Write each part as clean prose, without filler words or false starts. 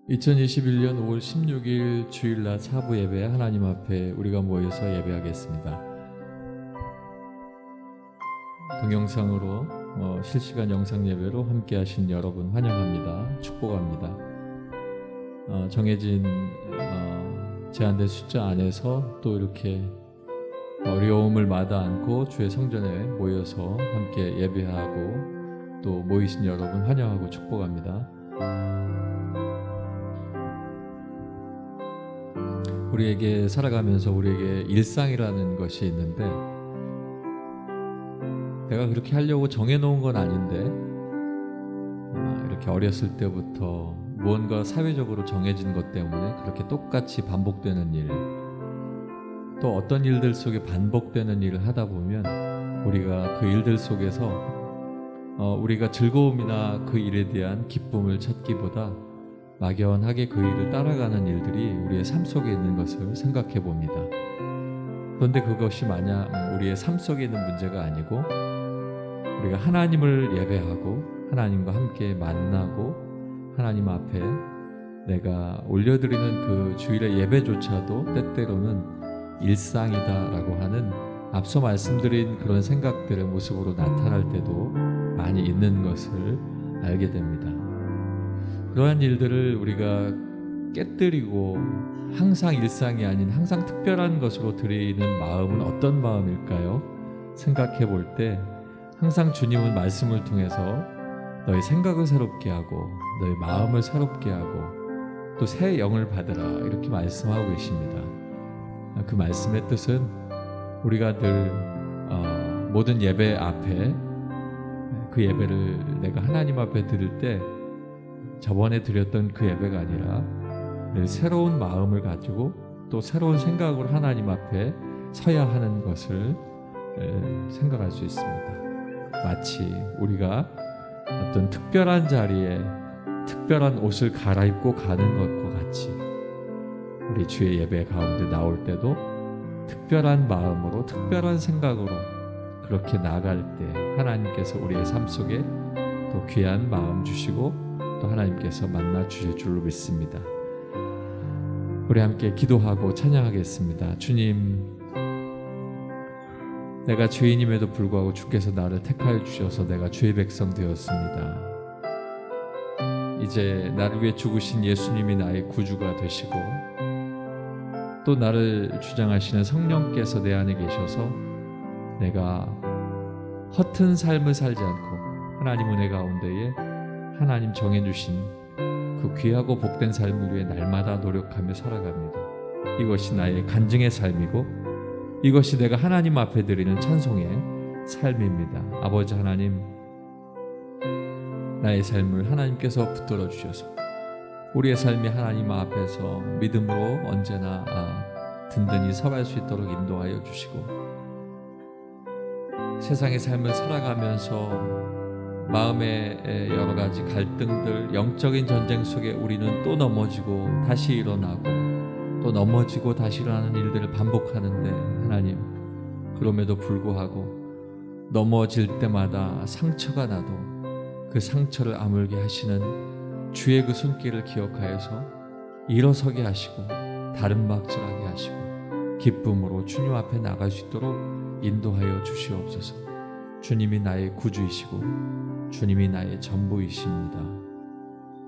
2021년 5월 16일 주일날 사부 예배 하나님 앞에 우리가 모여서 예배하겠습니다. 동영상으로 실시간 영상 예배로 함께 하신 여러분 환영합니다. 축복합니다. 정해진 제한된 숫자 안에서 또 이렇게 어려움을 마다 않고 주의 성전에 모여서 함께 예배하고 또 모이신 여러분 환영하고 축복합니다. 우리에게 살아가면서 우리에게 일상이라는 것이 있는데 내가 그렇게 하려고 정해놓은 건 아닌데 이렇게 어렸을 때부터 무언가 사회적으로 정해진 것 때문에 그렇게 똑같이 반복되는 일, 또 어떤 일들 속에 반복되는 일을 하다 보면 우리가 그 일들 속에서 우리가 즐거움이나 그 일에 대한 기쁨을 찾기보다 막연하게 그 일을 따라가는 일들이 우리의 삶 속에 있는 것을 생각해 봅니다. 그런데 그것이 만약 우리의 삶 속에 있는 문제가 아니고 우리가 하나님을 예배하고 하나님과 함께 만나고 하나님 앞에 내가 올려드리는 그 주일의 예배조차도 때때로는 일상이다라고 하는 앞서 말씀드린 그런 생각들의 모습으로 나타날 때도 많이 있는 것을 알게 됩니다. 그러한 일들을 우리가 깨뜨리고 항상 일상이 아닌 항상 특별한 것으로 드리는 마음은 어떤 마음일까요? 생각해 볼 때 항상 주님은 말씀을 통해서 너희 생각을 새롭게 하고 너희 마음을 새롭게 하고 또 새 영을 받으라 이렇게 말씀하고 계십니다. 그 말씀의 뜻은 우리가 늘 모든 예배 앞에 그 예배를 내가 하나님 앞에 드릴 때 저번에 드렸던 그 예배가 아니라 늘 새로운 마음을 가지고 또 새로운 생각으로 하나님 앞에 서야 하는 것을 생각할 수 있습니다. 마치 우리가 어떤 특별한 자리에 특별한 옷을 갈아입고 가는 것과 같이 우리 주의 예배 가운데 나올 때도 특별한 마음으로 특별한 생각으로 그렇게 나갈 때 하나님께서 우리의 삶 속에 또 귀한 마음 주시고 또 하나님께서 만나 주실 줄로 믿습니다. 우리 함께 기도하고 찬양하겠습니다. 주님, 내가 죄인임에도 불구하고 주께서 나를 택하여 주셔서 내가 주의 백성 되었습니다. 이제 나를 위해 죽으신 예수님이 나의 구주가 되시고 또 나를 주장하시는 성령께서 내 안에 계셔서 내가 허튼 삶을 살지 않고 하나님 은혜 가운데에 하나님 정해주신 그 귀하고 복된 삶을 위해 날마다 노력하며 살아갑니다. 이것이 나의 간증의 삶이고 이것이 내가 하나님 앞에 드리는 찬송의 삶입니다. 아버지 하나님, 나의 삶을 하나님께서 붙들어 주셔서 우리의 삶이 하나님 앞에서 믿음으로 언제나 든든히 서갈 수 있도록 인도하여 주시고 세상의 삶을 살아가면서 마음의 여러 가지 갈등들, 영적인 전쟁 속에 우리는 또 넘어지고 다시 일어나고 또 넘어지고 다시 일어나는 일들을 반복하는데 하나님, 그럼에도 불구하고 넘어질 때마다 상처가 나도 그 상처를 아물게 하시는 주의 그 손길을 기억하여서 일어서게 하시고 다른 박질하게 하시고 기쁨으로 주님 앞에 나갈 수 있도록 인도하여 주시옵소서. 주님이 나의 구주이시고 주님이 나의 전부이십니다.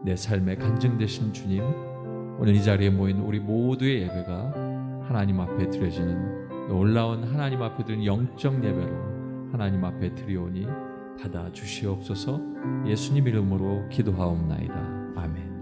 내 삶의 간증 되신 주님, 오늘 이 자리에 모인 우리 모두의 예배가 하나님 앞에 드려지는 놀라운 하나님 앞에 드리는 영적 예배로 하나님 앞에 드리오니 받아 주시옵소서. 예수님 이름으로 기도하옵나이다. 아멘.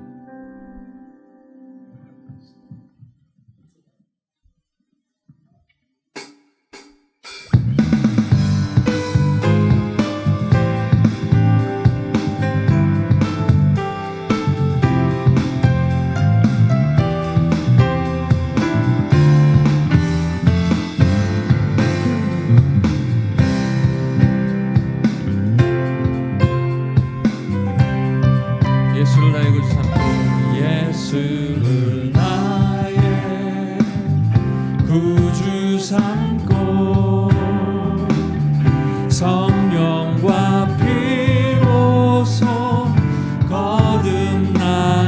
예수를 나의 구주 삼고 성령과 피로소 거듭나니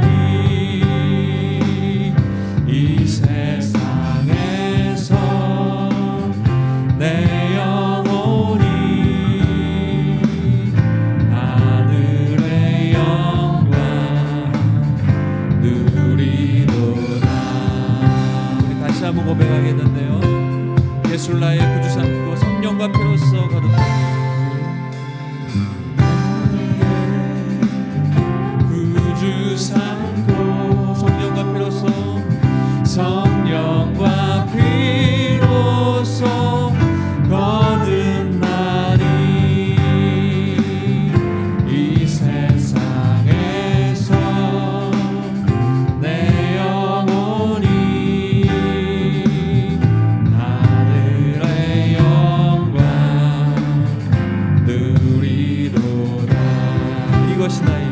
이것이 나의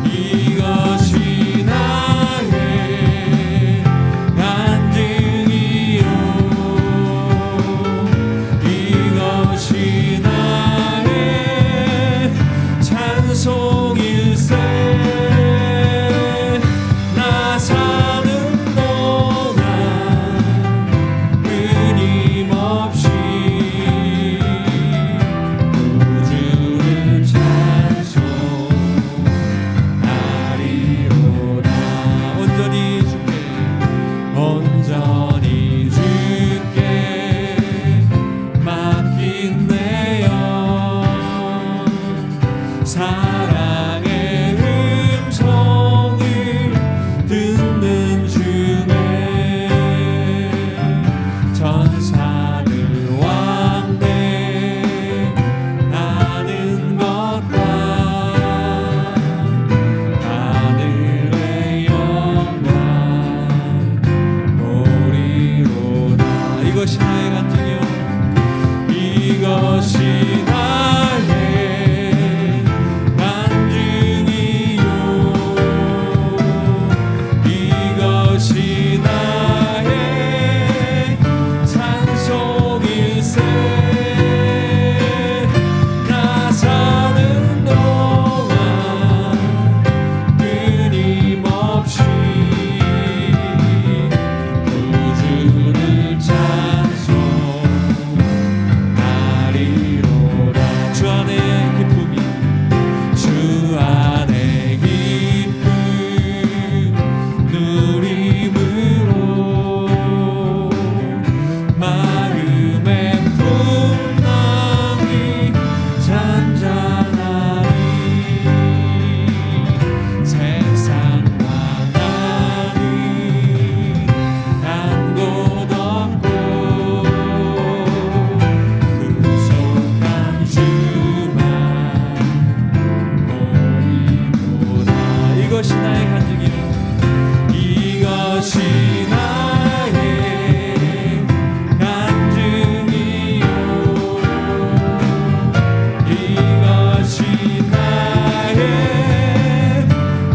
이것이 나의 간증이요 이것이 나의 찬송일세 나 사는 동안 끊임없이 우주를 찬송하리로다 온전히 주께 온전히 주께 맡긴 내 영 사랑의 음성을 듣는 중에 천사들 왕대 하는 것과 하늘의 영광 보리로다 이것이 나의 간증이요 이것이 나의 간증이요 이것이 나의 찬송일세 나 사는 동안 끊임없이 우주를 찬송하리로다 주 안에 기쁨이 주 안에 기쁨 누림으로 마음의 풍랑이 잔잔하리 세상 만나니 한 곳 없고 구속한 주만 보이노라 이것이 나의 간증이요 이것이 나의 간증이요 이것이 나의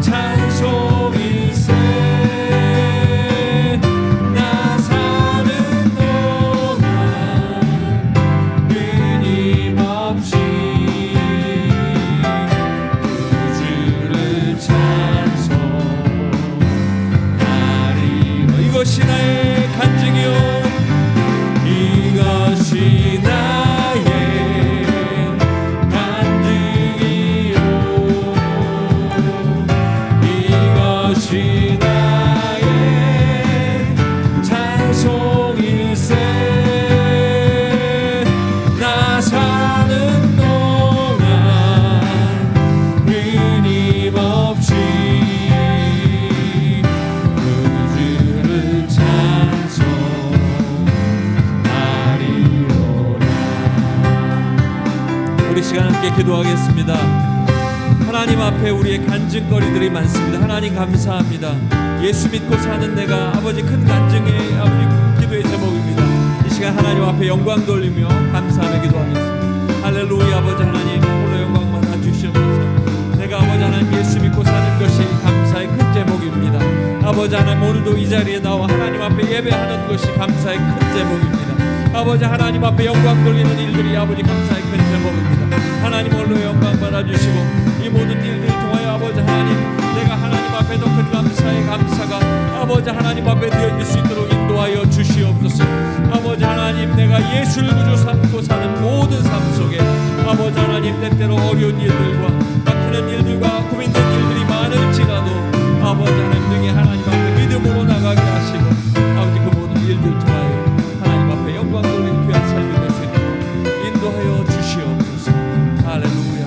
찬송일세 나 사는 동안 끊임없이 우주를 찬송하리로 이것이 나의 간증이요 이것이 나의 간증이요 이것이 나의 찬송일세 나 사는 동안 끊임없이 우주를 찬송하리로다 우리 시간 함께 기도하겠습니다. 하나님 앞에 우리의 간증거리들이 많습니다. 하나님 감사합니다. 예수 믿고 사는 내가 아버지 큰 간증의 아버지 기도의 제목입니다. 이 시간 하나님 앞에 영광 돌리며 감사하며 기도하겠습니다. 할렐루야 아버지 하나님 홀로 영광 받아 주시옵소서. 내가 아버지 하나님 예수 믿고 사는 것이 감사의 큰 제목입니다. 아버지 하나님 오늘도 이 자리에 나와 하나님 앞에 예배하는 것이 감사의 큰 제목입니다. 아버지 하나님 앞에 영광 돌리는 일들이 아버지 감사의 큰 제목입니다. 하나님 홀로 영광 받아주시고 이 모든 일들을 통하여 아버지 하나님 내가 하나님 앞에 더 큰 감사의 감사가 아버지 하나님 앞에 되어질 수 있도록 인도하여 주시옵소서. 아버지 하나님 내가 예수를 구주 삼고 사는 모든 삶 속에 아버지 하나님 때때로 어려운 일들과 막히는 일들과 고민된 일들이 많을지라도 아버지 하나님 등에 하나님 앞에 믿음으로 나가게 하시고 아버지 그 모든 일들 통하여 하나님 앞에 영광 돌리는 귀한 삶이 될 수 있도록 인도하여 주시옵소서. 할렐루야.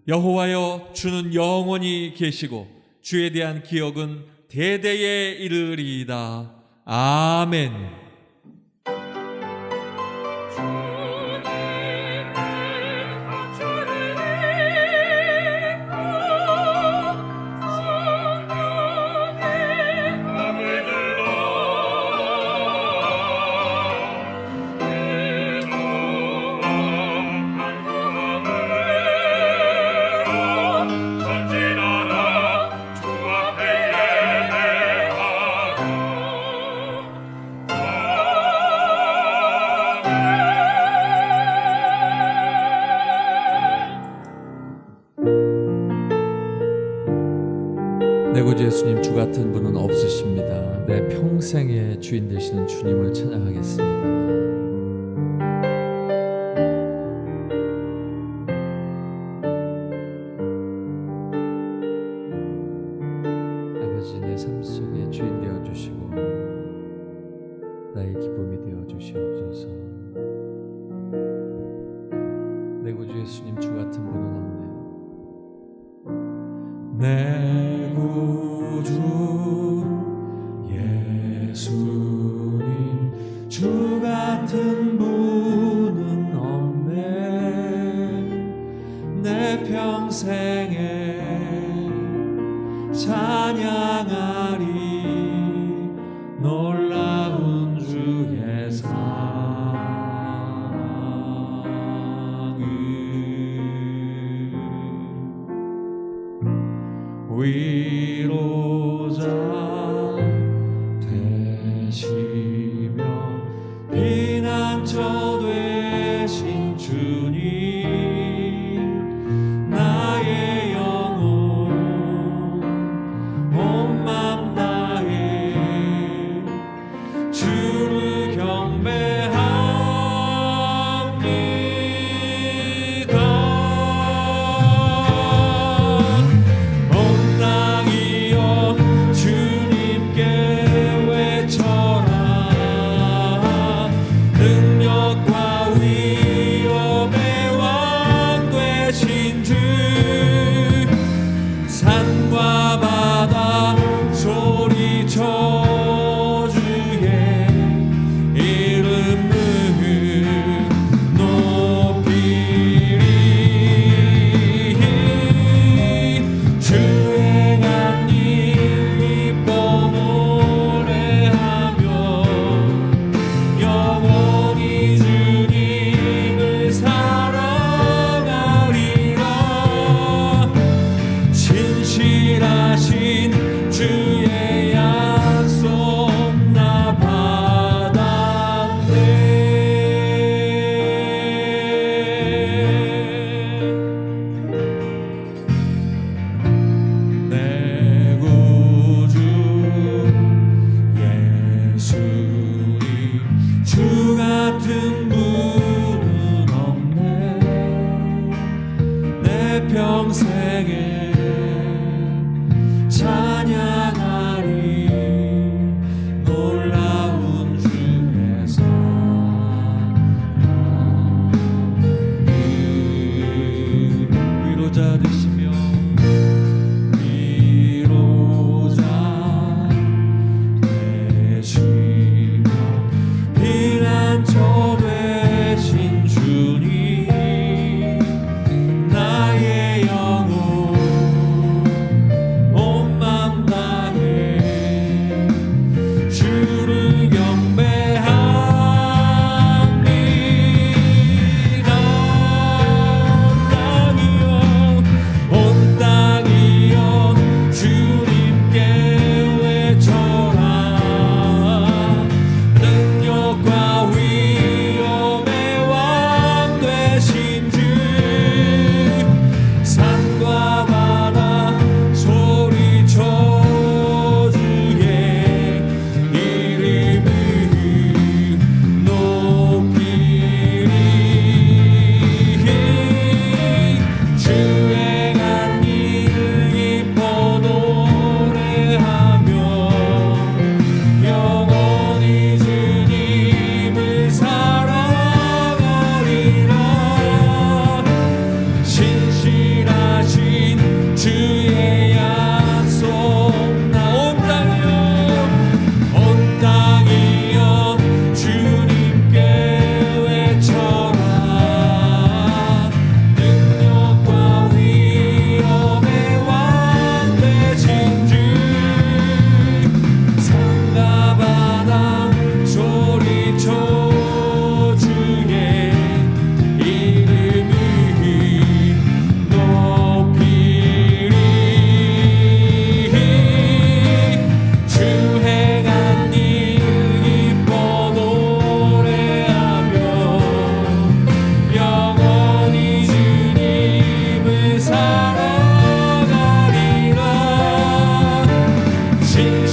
여호와여 주는 영원히 계시고 주에 대한 기억은 대대에 이르리이다. 아멘. 구주 예수님, 주 같은 분은 없으십니다. 내 평생의 주인 되시는 주님을 찬양하겠습니다. 내 삶 속에 주인 되어 주시고 나의 기쁨이 되어 주시옵소서. 내 구주 예수님, 주 같은 분은 없네. 내 구주 예수님, 주 같은 분은 없네. 내 평생에 찬양하리 놀라운 주의 사랑을. 위로자 되시며 피난처 되신 주님, 나의 온 맘 다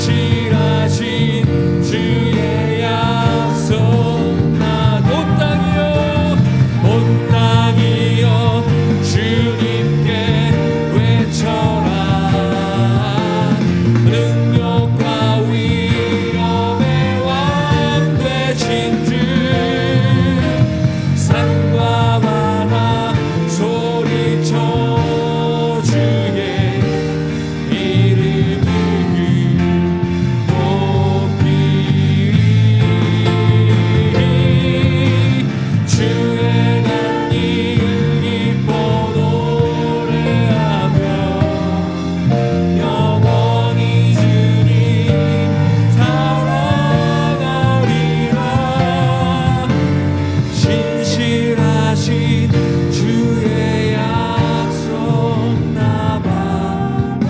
신실하신 주의 약속 온 땅이여 주님께 외쳐라. 능력과 위엄의 왕 되신 주, 산과 바다 소리쳐 주의 이름을 높이리. 주의 난 일 기뻐 노래하며 영원히 주님 사랑하리라. 신실하신 주의 약속 나 받았네.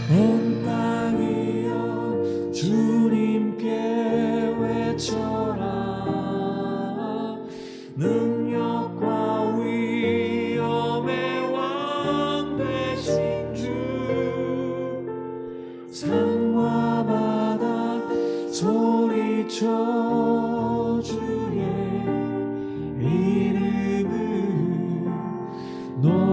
온 땅이여 주님께 외쳐라. 능력과 위엄의 왕 되신 주, 산과 바다 소리쳐 주의 이름을 높이리.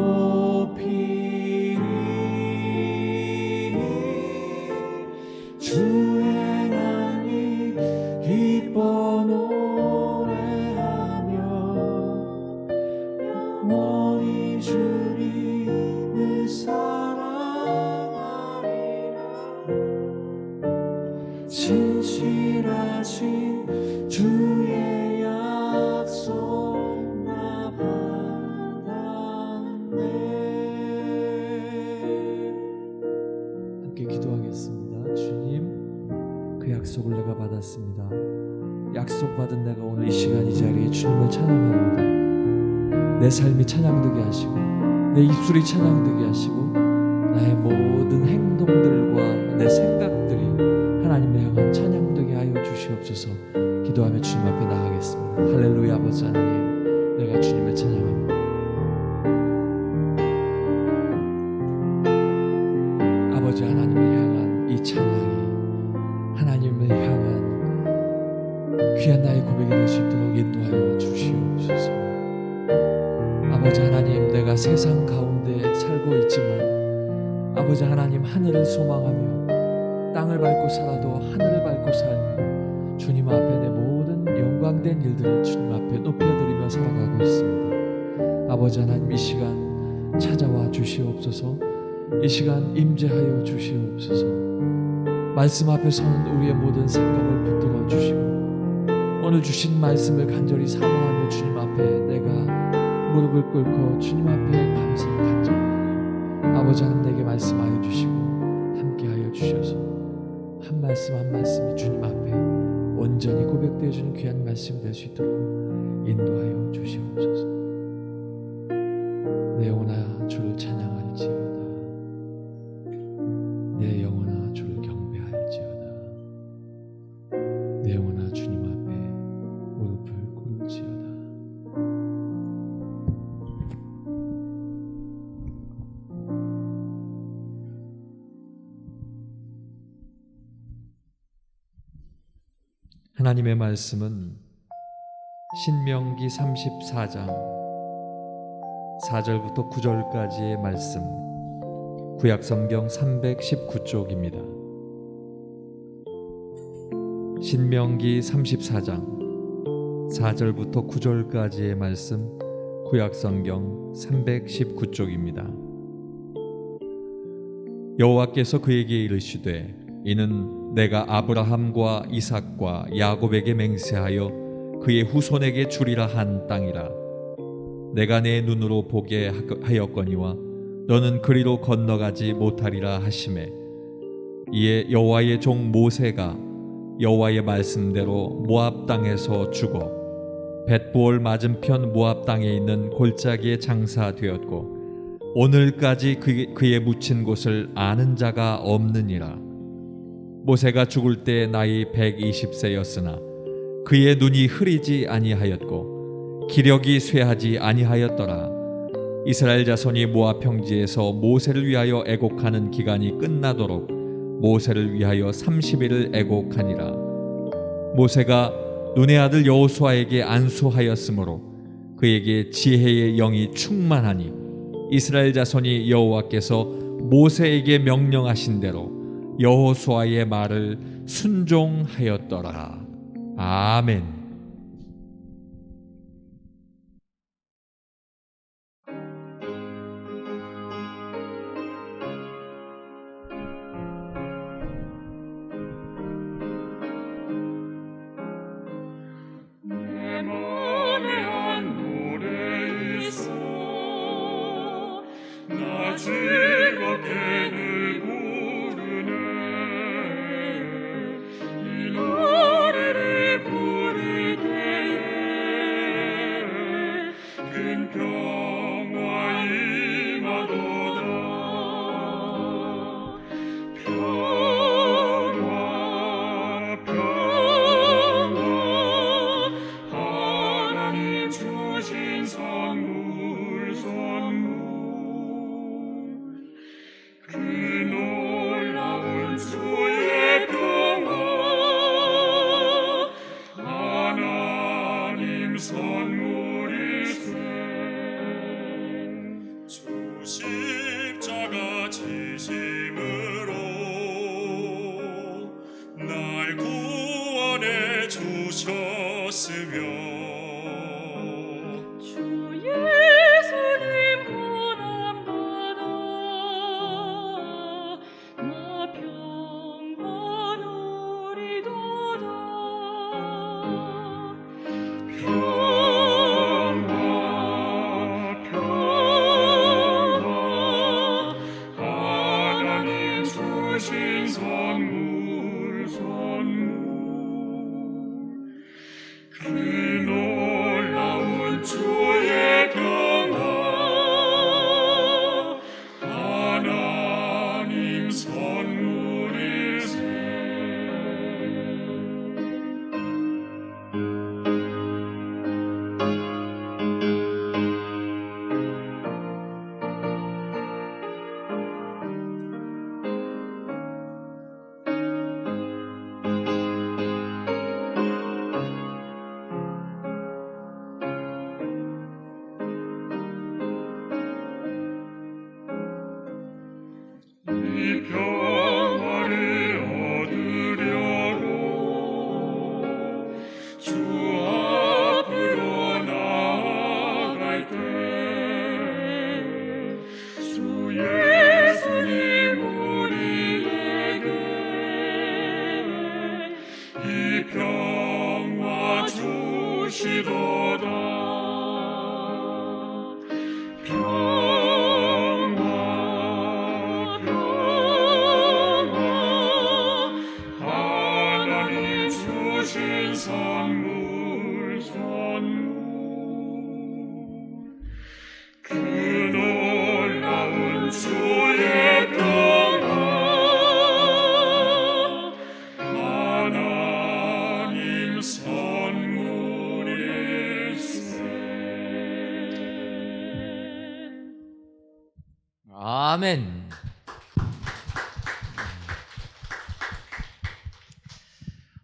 주의 난 일 기뻐 노래하며 영원히 주님을 사랑하리라. 신실하신 주의 약속 나 받았네. 함께 기도하겠습니다. 주님, 그 약속을 내가 받았습니다. 약속받은 내가 오늘 이 시간 이 자리에 주님을 찬양합니다. 내 삶이 찬양되게 하시고 내 입술이 찬양되게 하시고 나의 모든 행동들과 내 생각들이 하나님을 향한 찬양되게 하여 주시옵소서. 기도하며 주님 앞에 나가겠습니다. 할렐루야. 아버지 하나님, 내가 주님을 찬양합니다. 아버지 하나님을 향한 이 찬양이 하나님을 향한 귀한 나의 고백이 될 수 있도록 인도하여 주시옵소서. 아버지 하나님, 내가 세상 가운데 살고 있지만 아버지 하나님, 하늘을 소망하며 땅을 밟고 살아도 하늘을 밟고 살며 주님 앞에 내 모든 영광된 일들을 주님 앞에 높여드리며 살아가고 있습니다. 아버지 하나님, 이 시간 찾아와 주시옵소서. 이 시간 임재하여 주시옵소서. 말씀 앞에 서는 우리의 모든 생각을 붙들어 주시고 오늘 주신 말씀을 간절히 사모하며 주님 앞에 내가 무릎을 꿇고 주님 앞에 감사를 간절히 아버지 하나님, 내게 말씀하여 주시고 함께하여 주셔서 한 말씀 한 말씀이 주님 앞에 온전히 고백되어 주는 귀한 말씀이 될 수 있도록 인도하여 주시옵소서. 내 영혼아 주를 찬양할지어다. 내 영혼아 주를 경배할지어다. 내 영혼아 주님 앞에 무릎을 꿇을지어다. 하나님의 말씀은 신명기 34장 4절부터 9절까지의 말씀, 구약성경 319쪽입니다. 신명기 34장 4절부터 9절까지의 말씀, 구약성경 319쪽입니다. 여호와께서 그에게 이르시되 이는 내가 아브라함과 이삭과 야곱에게 맹세하여 그의 후손에게 주리라 한 땅이라. 내가 내 눈으로 보게 하였거니와 너는 그리로 건너가지 못하리라 하시매, 이에 여호와의 종 모세가 여호와의 말씀대로 모압 땅에서 죽어 벳부올 맞은편 모압 땅에 있는 골짜기에 장사되었고 오늘까지 그의 묻힌 곳을 아는 자가 없느니라. 모세가 죽을 때 나이 120세였으나 그의 눈이 흐리지 아니하였고 기력이 쇠하지 아니하였더라. 이스라엘 자손이 모압 평지에서 모세를 위하여 애곡하는 기간이 끝나도록 모세를 위하여 30일을 애곡하니라. 모세가 눈의 아들 여호수아에게 안수하였으므로 그에게 지혜의 영이 충만하니 이스라엘 자손이 여호와께서 모세에게 명령하신 대로 여호수아의 말을 순종하였더라. 아멘. 즐겁게 늘 부르네. 이 노래를 부를 때에 큰 평화 임하도다. 평화 평화 하나님 주신 선물 선물. 그 놀라운 주의 평화 하나님 선물이세. 주 십자가 지심으로 날 구원해 주셨으며 선물 선물. 그 놀라운 주의 평화 하나님 선물이세. 이 평화를 얻으려고 주 앞으로 나아갈 때 주 예수님 우리에게 이 평화 주시도다. 주신 선물 선물. 그 놀라운 주의 평화 하나님 선물일세. 아멘.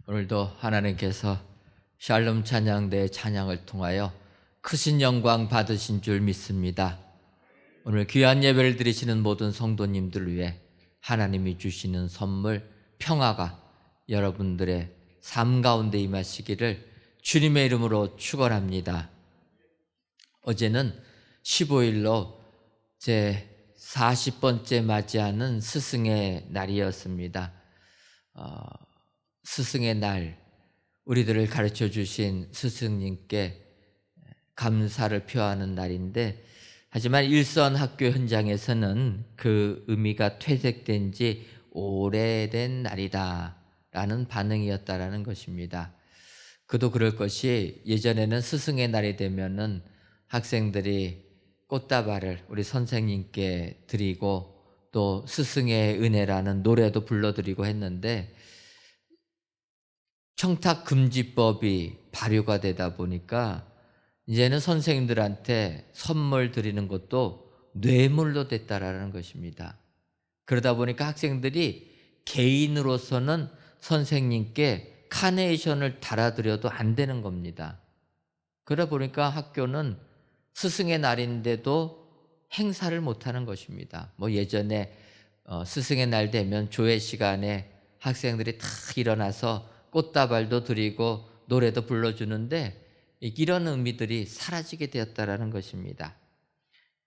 오늘도 하나님께서 샬롬 찬양대의 찬양을 통하여 크신 영광 받으신 줄 믿습니다. 오늘 귀한 예배를 드리시는 모든 성도님들을 위해 하나님이 주시는 선물 평화가 여러분들의 삶 가운데 임하시기를 주님의 이름으로 축원합니다. 어제는 15일로 제 40번째 맞이하는 스승의 날이었습니다. 스승의 날, 우리들을 가르쳐 주신 스승님께 감사를 표하는 날인데, 하지만 일선 학교 현장에서는 그 의미가 퇴색된 지 오래된 날이다 라는 반응이었다라는 것입니다. 그도 그럴 것이, 예전에는 스승의 날이 되면은 학생들이 꽃다발을 우리 선생님께 드리고 또 스승의 은혜라는 노래도 불러드리고 했는데, 청탁금지법이 발효가 되다 보니까 이제는 선생님들한테 선물 드리는 것도 뇌물로 됐다라는 것입니다. 그러다 보니까 학생들이 개인으로서는 선생님께 카네이션을 달아드려도 안 되는 겁니다. 그러다 보니까 학교는 스승의 날인데도 행사를 못하는 것입니다. 예전에 스승의 날 되면 조회 시간에 학생들이 다 일어나서 꽃다발도 드리고 노래도 불러주는데 이런 의미들이 사라지게 되었다라는 것입니다.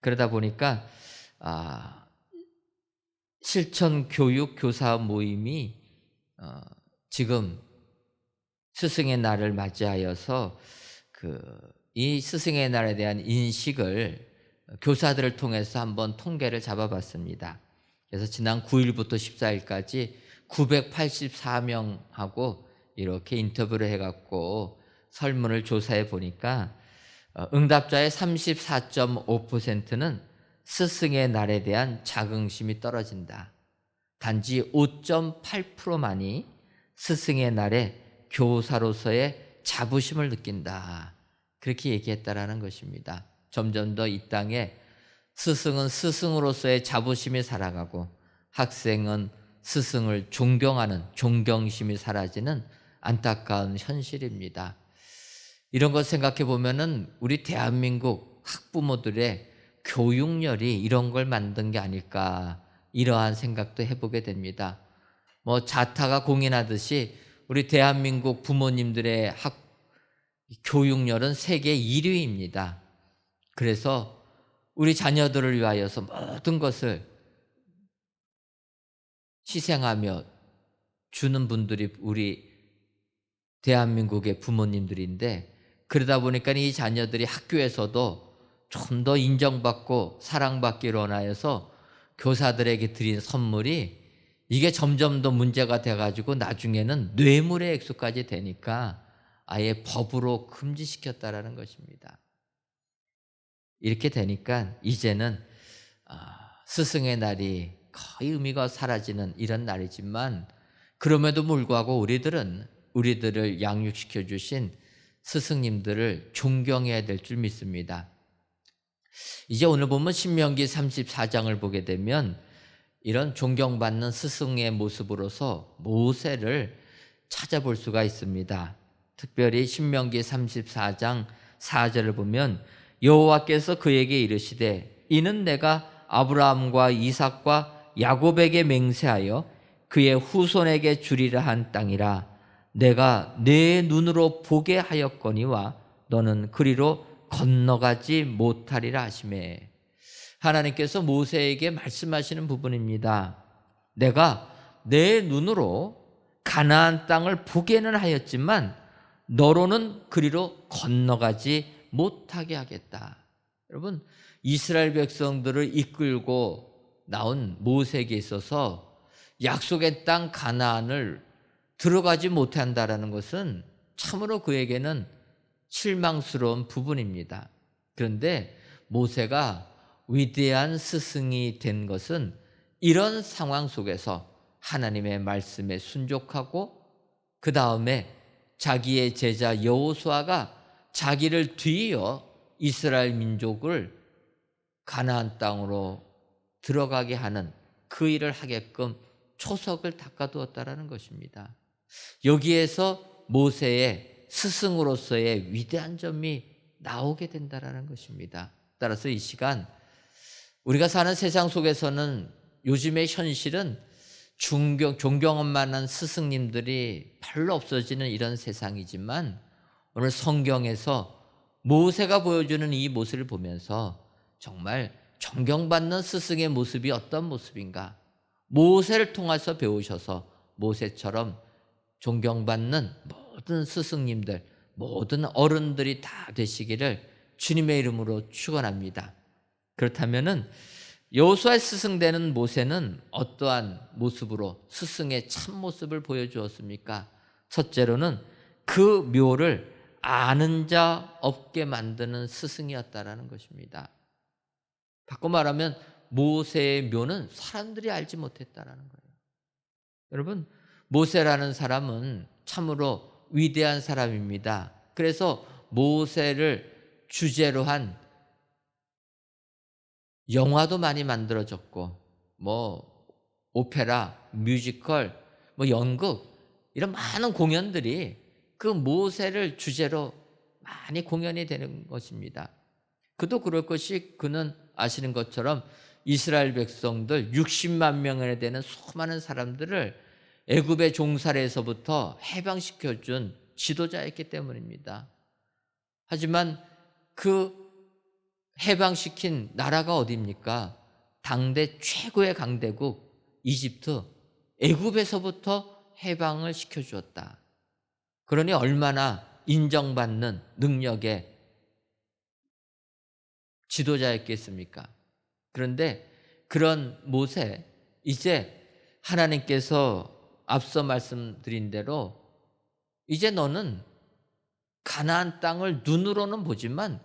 그러다 보니까 실천 교육 교사 모임이 지금 스승의 날을 맞이하여서 이 스승의 날에 대한 인식을 교사들을 통해서 한번 통계를 잡아봤습니다. 그래서 지난 9일부터 14일까지 984명하고 이렇게 인터뷰를 해갖고 설문을 조사해 보니까 응답자의 34.5%는 스승의 날에 대한 자긍심이 떨어진다. 단지 5.8%만이 스승의 날에 교사로서의 자부심을 느낀다. 그렇게 얘기했다라는 것입니다. 점점 더 이 땅에 스승은 스승으로서의 자부심이 살아가고 학생은 스승을 존경하는 존경심이 사라지는 안타까운 현실입니다. 이런 것 생각해 보면은 우리 대한민국 학부모들의 교육열이 이런 걸 만든 게 아닐까, 이러한 생각도 해보게 됩니다. 자타가 공인하듯이 우리 대한민국 부모님들의 교육열은 세계 1위입니다. 그래서 우리 자녀들을 위하여서 모든 것을 희생하며 주는 분들이 우리 대한민국의 부모님들인데, 그러다 보니까 이 자녀들이 학교에서도 좀 더 인정받고 사랑받기를 원하여서 교사들에게 드린 선물이 이게 점점 더 문제가 돼가지고 나중에는 뇌물의 액수까지 되니까 아예 법으로 금지시켰다라는 것입니다. 이렇게 되니까 이제는 스승의 날이 거의 의미가 사라지는 이런 날이지만, 그럼에도 불구하고 우리들을 양육시켜 주신 스승님들을 존경해야 될 줄 믿습니다. 이제 오늘 보면 신명기 34장을 보게 되면 이런 존경받는 스승의 모습으로서 모세를 찾아볼 수가 있습니다. 특별히 신명기 34장 4절을 보면 여호와께서 그에게 이르시되 이는 내가 아브라함과 이삭과 야곱에게 맹세하여 그의 후손에게 주리라 한 땅이라. 내가 내 눈으로 보게 하였거니와 너는 그리로 건너가지 못하리라 하시매. 하나님께서 모세에게 말씀하시는 부분입니다. 내가 내 눈으로 가나안 땅을 보게는 하였지만 너로는 그리로 건너가지 못하게 하겠다. 여러분, 이스라엘 백성들을 이끌고 나온 모세에게 있어서 약속의 땅 가나안을 들어가지 못한다라는 것은 참으로 그에게는 실망스러운 부분입니다. 그런데 모세가 위대한 스승이 된 것은 이런 상황 속에서 하나님의 말씀에 순종하고 그 다음에 자기의 제자 여호수아가 자기를 뒤이어 이스라엘 민족을 가나안 땅으로 들어가게 하는 그 일을 하게끔 초석을 닦아두었다라는 것입니다. 여기에서 모세의 스승으로서의 위대한 점이 나오게 된다라는 것입니다. 따라서 이 시간 우리가 사는 세상 속에서는 요즘의 현실은 존경할 만한 스승님들이 별로 없어지는 이런 세상이지만, 오늘 성경에서 모세가 보여주는 이 모습을 보면서 정말 존경받는 스승의 모습이 어떤 모습인가, 모세를 통해서 배우셔서 모세처럼 존경받는 모든 스승님들, 모든 어른들이 다 되시기를 주님의 이름으로 축원합니다. 그렇다면은 여호수아의 스승되는 모세는 어떠한 모습으로 스승의 참모습을 보여주었습니까? 첫째로는 그 묘를 아는 자 없게 만드는 스승이었다라는 것입니다. 바꿔 말하면 모세의 묘는 사람들이 알지 못했다라는 거예요. 여러분, 모세라는 사람은 참으로 위대한 사람입니다. 그래서 모세를 주제로 한 영화도 많이 만들어졌고 뭐 오페라, 뮤지컬, 뭐 연극 이런 많은 공연들이 그 모세를 주제로 많이 공연이 되는 것입니다. 그도 그럴 것이 그는 아시는 것처럼 이스라엘 백성들 60만 명에 되는 수많은 사람들을 애굽의 종살이에서부터 해방시켜준 지도자였기 때문입니다. 하지만 그 해방시킨 나라가 어디입니까? 당대 최고의 강대국 이집트, 애굽에서부터 해방을 시켜주었다. 그러니 얼마나 인정받는 능력의 지도자였겠습니까? 그런데 그런 모세, 이제 하나님께서 앞서 말씀드린 대로 이제 너는 가나안 땅을 눈으로는 보지만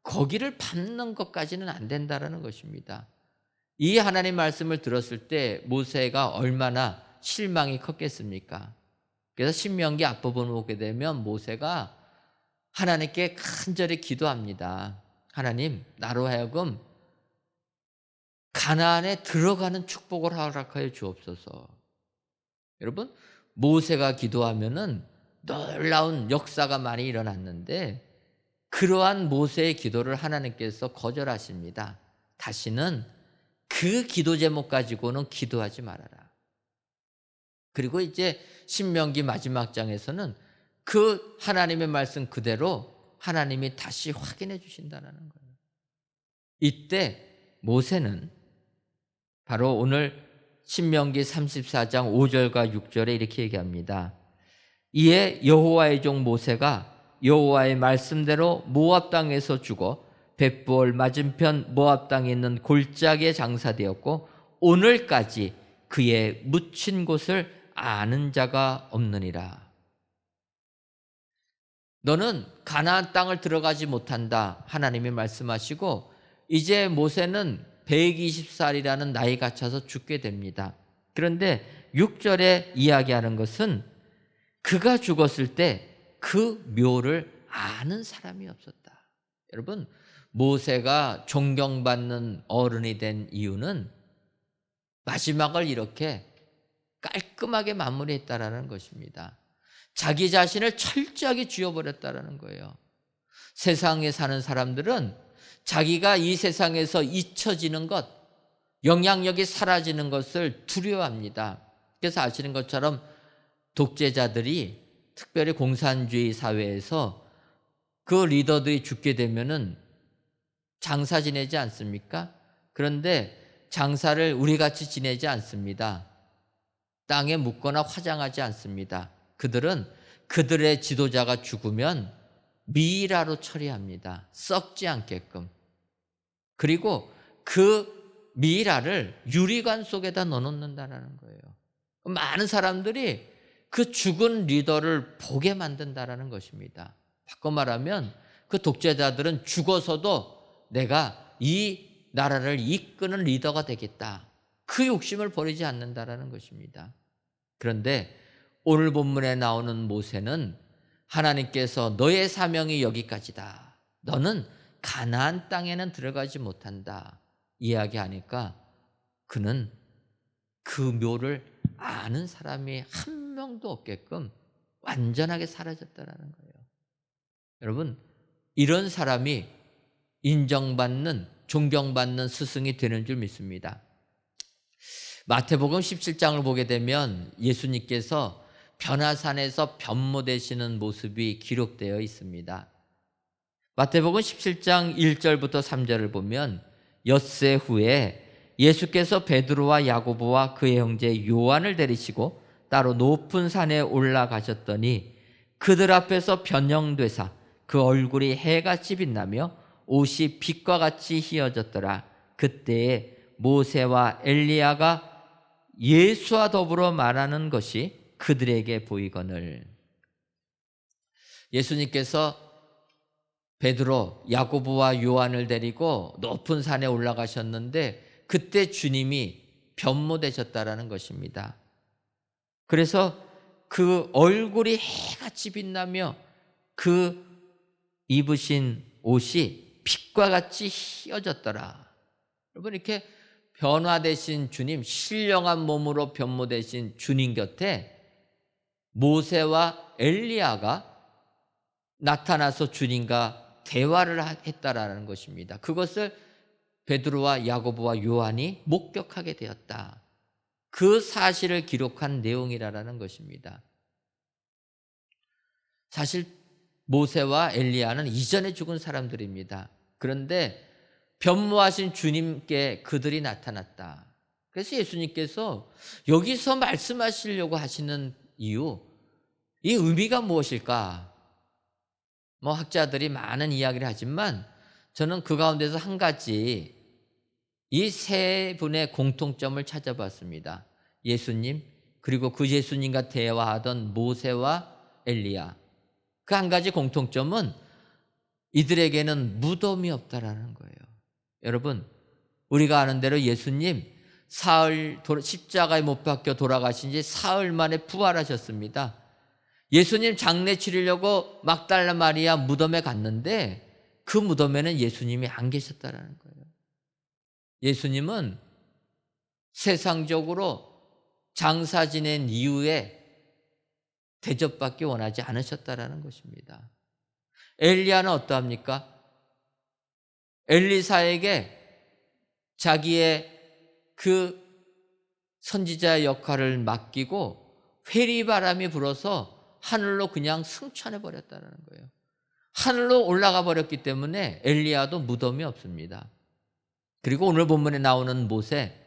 거기를 밟는 것까지는 안 된다라는 것입니다. 이 하나님 말씀을 들었을 때 모세가 얼마나 실망이 컸겠습니까? 그래서 신명기 앞부분을 보게 되면 모세가 하나님께 간절히 기도합니다. 하나님, 나로 하여금 가나안에 들어가는 축복을 허락하여 주옵소서. 여러분, 모세가 기도하면은 놀라운 역사가 많이 일어났는데 그러한 모세의 기도를 하나님께서 거절하십니다. 다시는 그 기도 제목 가지고는 기도하지 말아라. 그리고 이제 신명기 마지막 장에서는 그 하나님의 말씀 그대로 하나님이 다시 확인해 주신다는 거예요. 이때 모세는 바로 오늘 신명기 34장 5절과 6절에 이렇게 얘기합니다. 이에 여호와의 종 모세가 여호와의 말씀대로 모압 땅에서 죽어 벳부올 맞은편 모압 땅에 있는 골짜기에 장사되었고 오늘까지 그의 묻힌 곳을 아는 자가 없느니라. 너는 가나안 땅을 들어가지 못한다. 하나님이 말씀하시고 이제 모세는 120살이라는 나이가 차서 죽게 됩니다. 그런데 6절에 이야기하는 것은 그가 죽었을 때 그 묘를 아는 사람이 없었다. 여러분, 모세가 존경받는 어른이 된 이유는 마지막을 이렇게 깔끔하게 마무리했다라는 것입니다. 자기 자신을 철저하게 쥐어버렸다라는 거예요. 세상에 사는 사람들은 자기가 이 세상에서 잊혀지는 것, 영향력이 사라지는 것을 두려워합니다. 그래서 아시는 것처럼 독재자들이 특별히 공산주의 사회에서 그 리더들이 죽게 되면은 장사 지내지 않습니까? 그런데 장사를 우리같이 지내지 않습니다. 땅에 묻거나 화장하지 않습니다. 그들은 그들의 지도자가 죽으면 미이라로 처리합니다. 썩지 않게끔. 그리고 그 미이라를 유리관 속에다 넣어놓는다는 거예요. 많은 사람들이 그 죽은 리더를 보게 만든다는 것입니다. 바꿔 말하면 그 독재자들은 죽어서도 내가 이 나라를 이끄는 리더가 되겠다. 그 욕심을 버리지 않는다는 것입니다. 그런데 오늘 본문에 나오는 모세는 하나님께서 너의 사명이 여기까지다. 너는 가나안 땅에는 들어가지 못한다. 이야기하니까 그는 그 묘를 아는 사람이 한 명도 없게끔 완전하게 사라졌다는 거예요. 여러분, 이런 사람이 인정받는, 존경받는 스승이 되는 줄 믿습니다. 마태복음 17장을 보게 되면 예수님께서 변화산에서 변모되시는 모습이 기록되어 있습니다. 마태복음 17장 1절부터 3절을 보면 엿새 후에 예수께서 베드로와 야고보와 그의 형제 요한을 데리시고 따로 높은 산에 올라가셨더니 그들 앞에서 변형되사 그 얼굴이 해같이 빛나며 옷이 빛과 같이 휘어졌더라. 그때에 모세와 엘리야가 예수와 더불어 말하는 것이 그들에게 보이거늘. 예수님께서 베드로, 야고보와 요한을 데리고 높은 산에 올라가셨는데 그때 주님이 변모되셨다라는 것입니다. 그래서 그 얼굴이 해같이 빛나며 그 입으신 옷이 빛과 같이 희어졌더라. 여러분, 이렇게 변화되신 주님, 신령한 몸으로 변모되신 주님 곁에 모세와 엘리야가 나타나서 주님과 대화를 했다라는 것입니다. 그것을 베드로와 야고보와 요한이 목격하게 되었다. 그 사실을 기록한 내용이라는 것입니다. 사실 모세와 엘리야는 이전에 죽은 사람들입니다. 그런데 변모하신 주님께 그들이 나타났다. 그래서 예수님께서 여기서 말씀하시려고 하시는 이유, 이 의미가 무엇일까? 학자들이 많은 이야기를 하지만 저는 그 가운데서 한 가지, 이 세 분의 공통점을 찾아봤습니다. 예수님, 그리고 그 예수님과 대화하던 모세와 엘리야. 그 한 가지 공통점은 이들에게는 무덤이 없다라는 거예요. 여러분, 우리가 아는 대로 예수님 사흘 십자가에 못 박혀 돌아가신 지 사흘 만에 부활하셨습니다. 예수님 장례 치르려고 막달라 마리아 무덤에 갔는데 그 무덤에는 예수님이 안 계셨다라는 거예요. 예수님은 세상적으로 장사 지낸 이후에 대접받기 원하지 않으셨다라는 것입니다. 엘리야는 어떠합니까? 엘리사에게 자기의 그 선지자의 역할을 맡기고 회리바람이 불어서 하늘로 그냥 승천해 버렸다는 거예요. 하늘로 올라가 버렸기 때문에 엘리야도 무덤이 없습니다. 그리고 오늘 본문에 나오는 모세,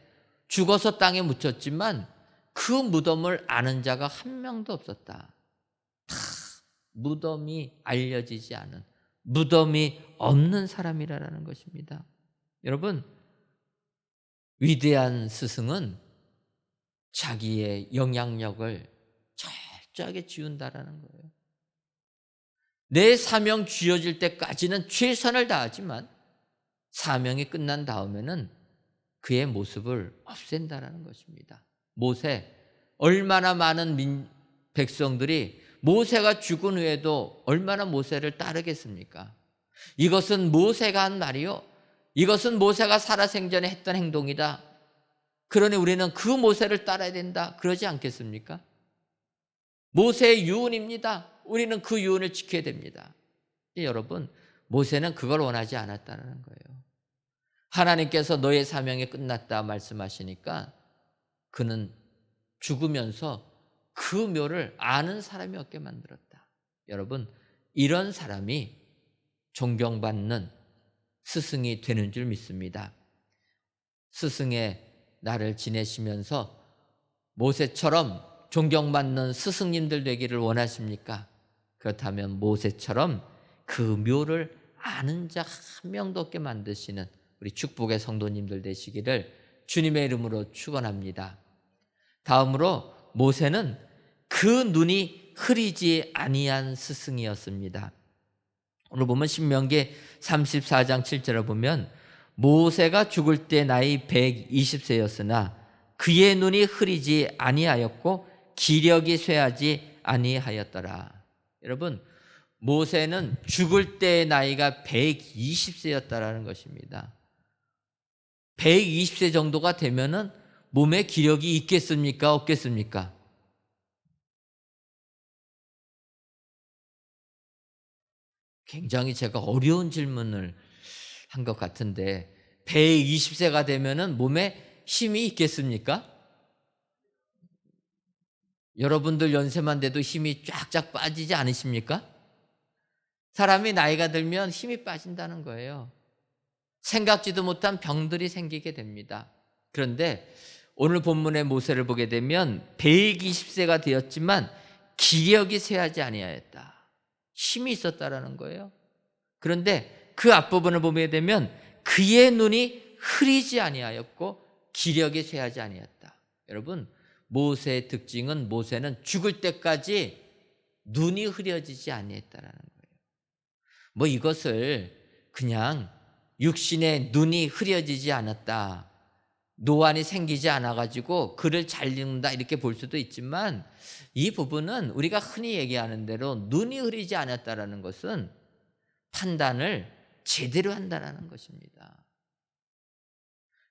죽어서 땅에 묻혔지만 그 무덤을 아는 자가 한 명도 없었다. 다 무덤이 알려지지 않은, 무덤이 없는 사람이라는 것입니다. 여러분, 위대한 스승은 자기의 영향력을 철저하게 지운다라는 거예요. 내 사명 쥐어질 때까지는 최선을 다하지만 사명이 끝난 다음에는 그의 모습을 없앤다라는 것입니다. 모세, 얼마나 많은 백성들이 모세가 죽은 후에도 얼마나 모세를 따르겠습니까? 이것은 모세가 한 말이요, 이것은 모세가 살아생전에 했던 행동이다. 그러니 우리는 그 모세를 따라야 된다, 그러지 않겠습니까? 모세의 유언입니다. 우리는 그 유언을 지켜야 됩니다. 여러분, 모세는 그걸 원하지 않았다는 거예요. 하나님께서 너의 사명이 끝났다 말씀하시니까 그는 죽으면서 그 묘를 아는 사람이 없게 만들었다. 여러분, 이런 사람이 존경받는 스승이 되는 줄 믿습니다. 스승의 날을 지내시면서 모세처럼 존경받는 스승님들 되기를 원하십니까? 그렇다면 모세처럼 그 묘를 아는 자 한 명도 없게 만드시는 우리 축복의 성도님들 되시기를 주님의 이름으로 축원합니다. 다음으로 모세는 그 눈이 흐리지 아니한 스승이었습니다. 오늘 보면 신명기 34장 7절을 보면 모세가 죽을 때 나이 120세였으나 그의 눈이 흐리지 아니하였고 기력이 쇠하지 아니하였더라. 여러분, 모세는 죽을 때의 나이가 120세였다라는 것입니다. 120세 정도가 되면은 몸에 기력이 있겠습니까? 없겠습니까? 굉장히 제가 어려운 질문을 한 것 같은데 120세가 되면은 몸에 힘이 있겠습니까? 여러분들 연세만 돼도 힘이 쫙쫙 빠지지 않으십니까? 사람이 나이가 들면 힘이 빠진다는 거예요. 생각지도 못한 병들이 생기게 됩니다. 그런데 오늘 본문의 모세를 보게 되면 120세가 되었지만 기력이 쇠하지 아니하였다. 힘이 있었다라는 거예요. 그런데 그 앞부분을 보게 되면 그의 눈이 흐리지 아니하였고 기력이 쇠하지 아니하였다. 여러분, 모세의 특징은 모세는 죽을 때까지 눈이 흐려지지 아니했다라는 거예요. 이것을 그냥 육신의 눈이 흐려지지 않았다, 노안이 생기지 않아가지고 글을 잘 읽는다 이렇게 볼 수도 있지만 이 부분은 우리가 흔히 얘기하는 대로 눈이 흐리지 않았다라는 것은 판단을 제대로 한다는 것입니다.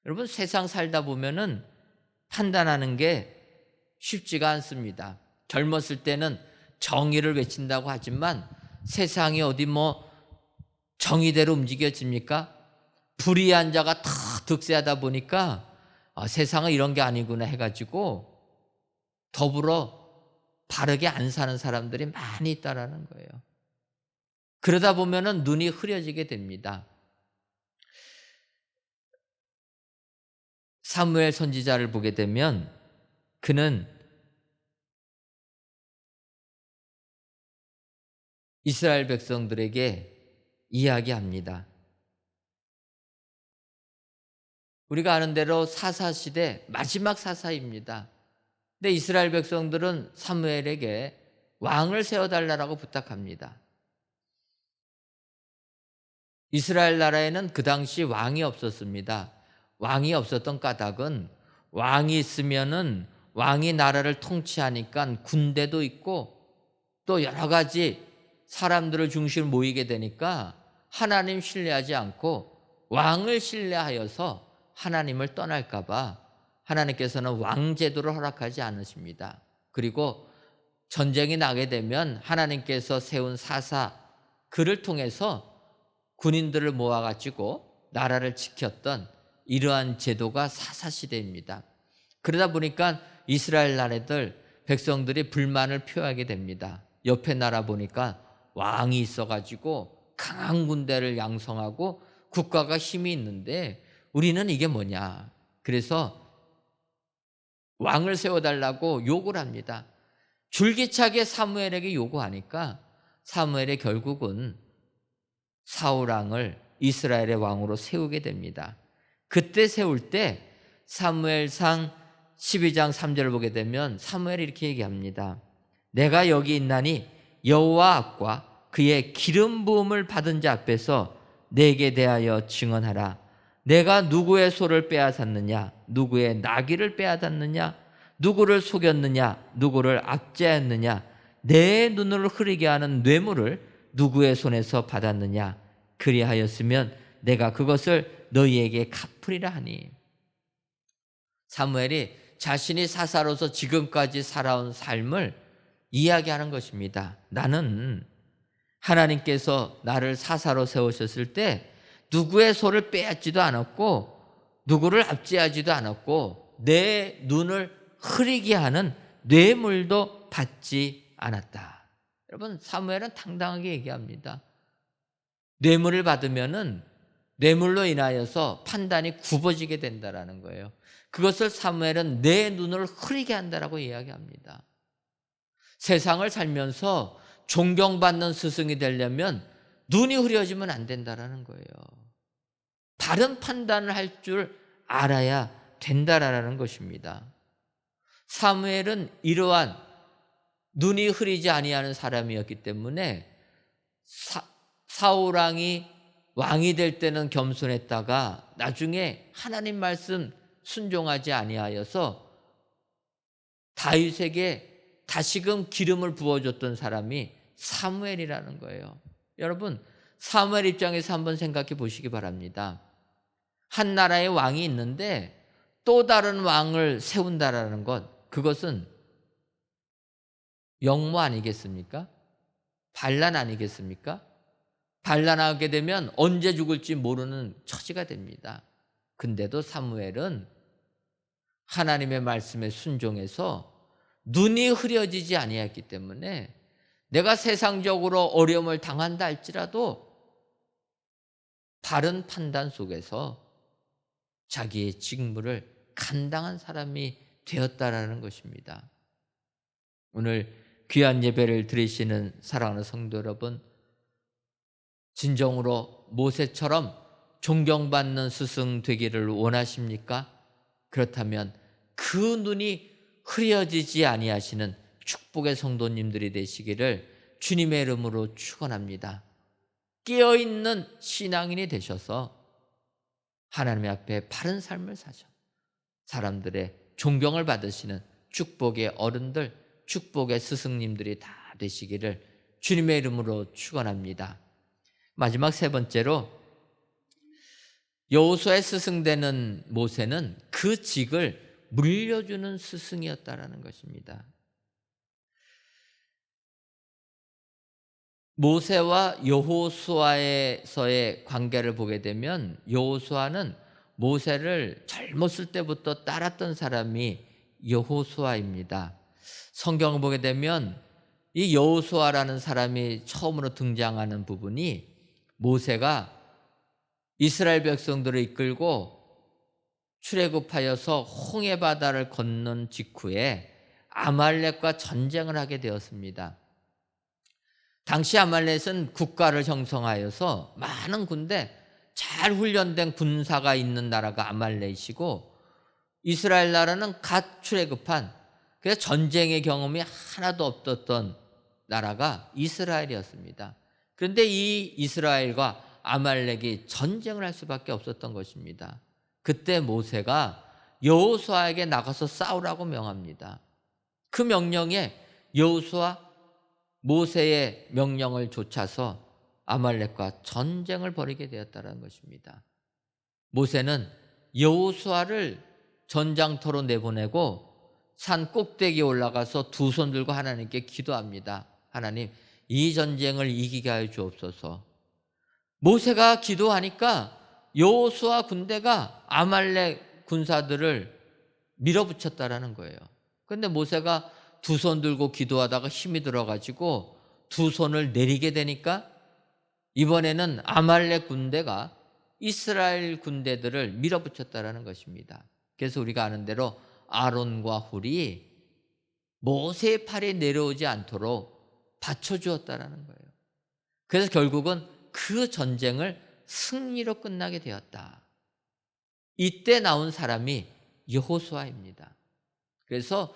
여러분, 세상 살다 보면은 판단하는 게 쉽지가 않습니다. 젊었을 때는 정의를 외친다고 하지만 세상이 어디 뭐 정의대로 움직여집니까? 불의한 자가 다 득세하다 보니까 세상은 이런 게 아니구나 해가지고 더불어 바르게 안 사는 사람들이 많이 있다라는 거예요. 그러다 보면은 눈이 흐려지게 됩니다. 사무엘 선지자를 보게 되면 그는 이스라엘 백성들에게 이야기합니다. 우리가 아는 대로 사사시대 마지막 사사입니다. 근데 이스라엘 백성들은 사무엘에게 왕을 세워달라고 부탁합니다. 이스라엘 나라에는 그 당시 왕이 없었습니다. 왕이 없었던 까닭은 왕이 있으면은 왕이 나라를 통치하니까 군대도 있고 또 여러 가지 사람들을 중심으로 모이게 되니까 하나님 신뢰하지 않고 왕을 신뢰하여서 하나님을 떠날까 봐 하나님께서는 왕제도를 허락하지 않으십니다. 그리고 전쟁이 나게 되면 하나님께서 세운 사사 그를 통해서 군인들을 모아가지고 나라를 지켰던 이러한 제도가 사사시대입니다. 그러다 보니까 이스라엘 나라들 백성들이 불만을 표하게 됩니다. 옆에 나라 보니까 왕이 있어가지고 강한 군대를 양성하고 국가가 힘이 있는데 우리는 이게 뭐냐. 그래서 왕을 세워달라고 요구를 합니다. 줄기차게 사무엘에게 요구하니까 사무엘이 결국은 사울 왕을 이스라엘의 왕으로 세우게 됩니다. 그때 세울 때 사무엘상 12장 3절을 보게 되면 사무엘이 이렇게 얘기합니다. 내가 여기 있나니 여호와 앞과 그의 기름 부음을 받은 자 앞에서 내게 대하여 증언하라. 내가 누구의 소를 빼앗았느냐, 누구의 나귀를 빼앗았느냐, 누구를 속였느냐, 누구를 압제하였느냐, 내 눈을 흐리게 하는 뇌물을 누구의 손에서 받았느냐. 그리하였으면 내가 그것을 너희에게 갚으리라 하니. 사무엘이 자신이 사사로서 지금까지 살아온 삶을 이야기하는 것입니다. 나는 하나님께서 나를 사사로 세우셨을 때 누구의 소를 빼앗지도 않았고 누구를 압제하지도 않았고 내 눈을 흐리게 하는 뇌물도 받지 않았다. 여러분, 사무엘은 당당하게 얘기합니다. 뇌물을 받으면은 뇌물로 인하여서 판단이 굽어지게 된다라는 거예요. 그것을 사무엘은 내 눈을 흐리게 한다라고 이야기합니다. 세상을 살면서 존경받는 스승이 되려면 눈이 흐려지면 안 된다라는 거예요. 바른 판단을 할 줄 알아야 된다라는 것입니다. 사무엘은 이러한 눈이 흐리지 아니하는 사람이었기 때문에 사울 왕이 왕이 될 때는 겸손했다가 나중에 하나님 말씀 순종하지 아니하여서 다윗에게 다시금 기름을 부어줬던 사람이 사무엘이라는 거예요. 여러분, 사무엘 입장에서 한번 생각해 보시기 바랍니다. 한 나라의 왕이 있는데 또 다른 왕을 세운다라는 것, 그것은 역모 아니겠습니까? 반란 아니겠습니까? 반란하게 되면 언제 죽을지 모르는 처지가 됩니다. 근데도 사무엘은 하나님의 말씀에 순종해서 눈이 흐려지지 아니했기 때문에 내가 세상적으로 어려움을 당한다 할지라도 바른 판단 속에서 자기의 직무를 감당한 사람이 되었다라는 것입니다. 오늘 귀한 예배를 드리시는 사랑하는 성도 여러분, 진정으로 모세처럼 존경받는 스승 되기를 원하십니까? 그렇다면 그 눈이 흐려지지 아니하시는 축복의 성도님들이 되시기를 주님의 이름으로 축원합니다. 깨어있는 신앙인이 되셔서 하나님 앞에 바른 삶을 사셔 사람들의 존경을 받으시는 축복의 어른들, 축복의 스승님들이 다 되시기를 주님의 이름으로 축원합니다. 마지막 세 번째로 여호수아의 스승되는 모세는 그 직을 물려주는 스승이었다라는 것입니다. 모세와 여호수아에서의 관계를 보게 되면 여호수아는 모세를 젊었을 때부터 따랐던 사람이 여호수아입니다. 성경을 보게 되면 이 여호수아라는 사람이 처음으로 등장하는 부분이 모세가 이스라엘 백성들을 이끌고 출애굽하여서 홍해 바다를 건넌 직후에 아말렉과 전쟁을 하게 되었습니다. 당시 아말렉은 국가를 형성하여서 많은 군대, 잘 훈련된 군사가 있는 나라가 아말렉이고, 이스라엘 나라는 갓 출애굽한, 그래서 전쟁의 경험이 하나도 없었던 나라가 이스라엘이었습니다. 그런데 이 이스라엘과 아말렉이 전쟁을 할 수밖에 없었던 것입니다. 그때 모세가 여호수아에게 나가서 싸우라고 명합니다. 그 명령에 여호수아 모세의 명령을 좇아서 아말렉과 전쟁을 벌이게 되었다는 것입니다. 모세는 여호수아를 전장터로 내보내고 산 꼭대기에 올라가서 두 손 들고 하나님께 기도합니다. 하나님, 이 전쟁을 이기게 하여 주옵소서. 모세가 기도하니까 여호수아 군대가 아말렉 군사들을 밀어붙였다라는 거예요. 그런데 모세가 두 손 들고 기도하다가 힘이 들어가지고 두 손을 내리게 되니까 이번에는 아말렉 군대가 이스라엘 군대들을 밀어붙였다라는 것입니다. 그래서 우리가 아는 대로 아론과 훌이 모세의 팔이 내려오지 않도록 받쳐주었다라는 거예요. 그래서 결국은 그 전쟁을 승리로 끝나게 되었다. 이때 나온 사람이 여호수아입니다. 그래서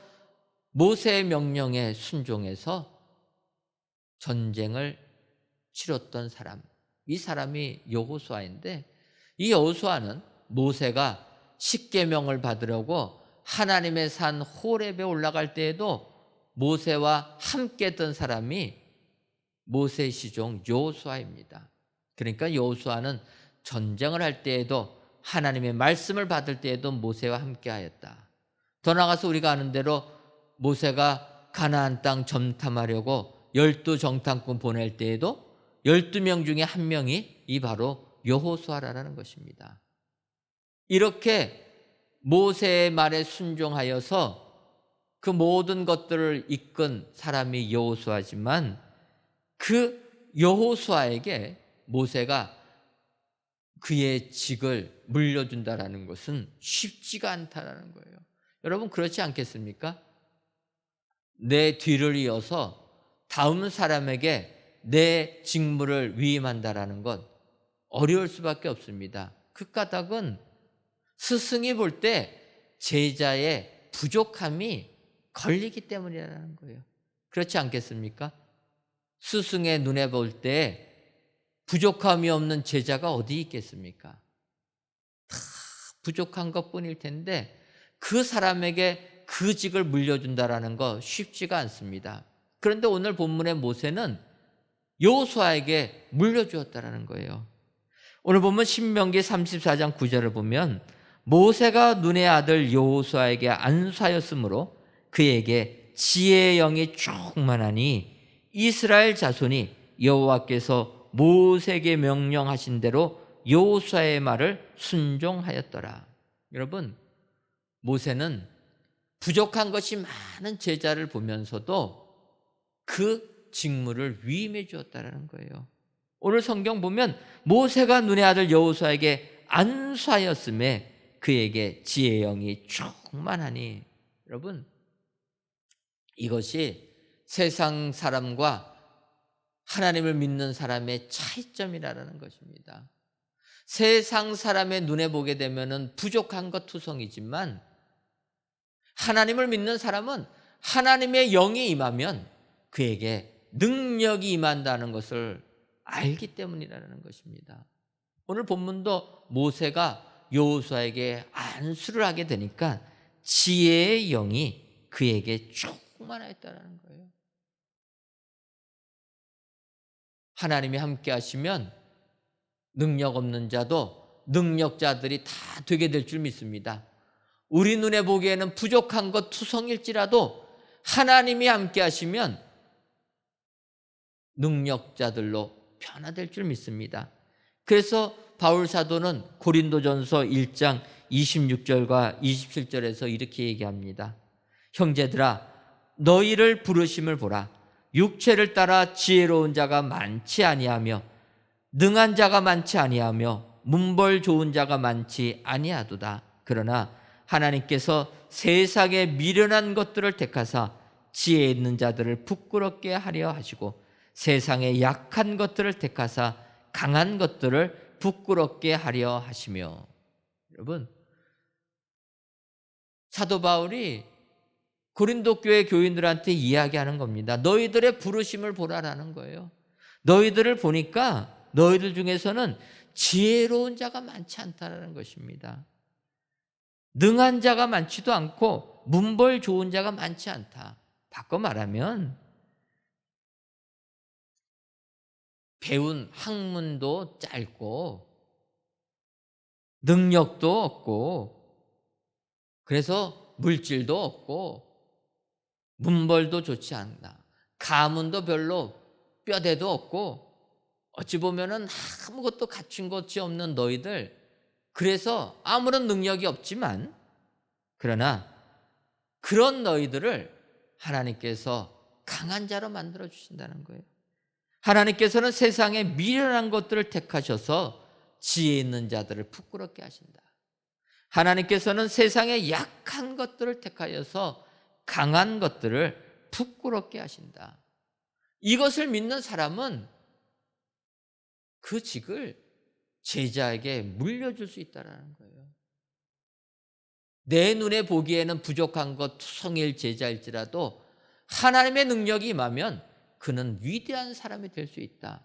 모세의 명령에 순종해서 전쟁을 치렀던 사람, 이 사람이 여호수아인데, 이 여호수아는 모세가 십계명을 받으려고 하나님의 산 호렙에 올라갈 때에도 모세와 함께 했던 사람이 모세의 시종 여호수아입니다. 그러니까 여호수아는 전쟁을 할 때에도 하나님의 말씀을 받을 때에도 모세와 함께 하였다. 더 나아가서 우리가 아는 대로 모세가 가나안 땅 점탐하려고 12정탐꾼 보낼 때에도 12명 중에 한 명이 이 바로 여호수아라는 것입니다. 이렇게 모세의 말에 순종하여서 그 모든 것들을 이끈 사람이 여호수아지만, 그 여호수아에게 모세가 그의 직을 물려준다라는 것은 쉽지가 않다라는 거예요. 여러분, 그렇지 않겠습니까? 내 뒤를 이어서 다음 사람에게 내 직무를 위임한다라는 것 어려울 수밖에 없습니다. 그 까닭은 스승이 볼 때 제자의 부족함이 걸리기 때문이라는 거예요. 그렇지 않겠습니까? 스승의 눈에 볼 때 부족함이 없는 제자가 어디 있겠습니까? 다 부족한 것뿐일 텐데 그 사람에게 그 직을 물려준다라는 거 쉽지가 않습니다. 그런데 오늘 본문의 모세는 여호수아에게 물려주었다라는 거예요. 오늘 보면 신명기 34장 9절을 보면 모세가 눈의 아들 여호수아에게 안수하였으므로 그에게 지혜의 영이 충만하니 이스라엘 자손이 여호와께서 모세에게 명령하신 대로 여호수아의 말을 순종하였더라. 여러분, 모세는 부족한 것이 많은 제자를 보면서도 그 직무를 위임해 주었다는 거예요. 오늘 성경 보면 모세가 눈의 아들 여호수아에게 안수하였음에 그에게 지혜의 영이 충만하니, 여러분, 이것이 세상 사람과 하나님을 믿는 사람의 차이점이라는 것입니다. 세상 사람의 눈에 보게 되면 부족한 것 투성이지만 하나님을 믿는 사람은 하나님의 영이 임하면 그에게 능력이 임한다는 것을 알기 때문이라는 것입니다. 오늘 본문도 모세가 여호수아에게 안수를 하게 되니까 지혜의 영이 그에게 충만하였다는 거예요. 하나님이 함께 하시면 능력 없는 자도 능력자들이 다 되게 될 줄 믿습니다. 우리 눈에 보기에는 부족한 것 투성일지라도 하나님이 함께 하시면 능력자들로 변화될 줄 믿습니다. 그래서 바울 사도는 고린도전서 1장 26절과 27절에서 이렇게 얘기합니다. 형제들아, 너희를 부르심을 보라. 육체를 따라 지혜로운 자가 많지 아니하며 능한 자가 많지 아니하며 문벌 좋은 자가 많지 아니하도다. 그러나 하나님께서 세상에 미련한 것들을 택하사 지혜 있는 자들을 부끄럽게 하려 하시고 세상에 약한 것들을 택하사 강한 것들을 부끄럽게 하려 하시며. 여러분, 사도 바울이 고린도 교회 교인들한테 이야기하는 겁니다. 너희들의 부르심을 보라라는 거예요. 너희들을 보니까 너희들 중에서는 지혜로운 자가 많지 않다라는 것입니다. 능한 자가 많지도 않고 문벌 좋은 자가 많지 않다. 바꿔 말하면 배운 학문도 짧고 능력도 없고 그래서 물질도 없고 문벌도 좋지 않다. 가문도 별로 뼈대도 없고 어찌 보면은 아무것도 갖춘 것이 없는 너희들, 그래서 아무런 능력이 없지만 그러나 그런 너희들을 하나님께서 강한 자로 만들어 주신다는 거예요. 하나님께서는 세상에 미련한 것들을 택하셔서 지혜 있는 자들을 부끄럽게 하신다. 하나님께서는 세상에 약한 것들을 택하여서 강한 것들을 부끄럽게 하신다. 이것을 믿는 사람은 그 직을 제자에게 물려줄 수 있다는 거예요. 내 눈에 보기에는 부족한 것 투성일 제자일지라도 하나님의 능력이 임하면 그는 위대한 사람이 될 수 있다.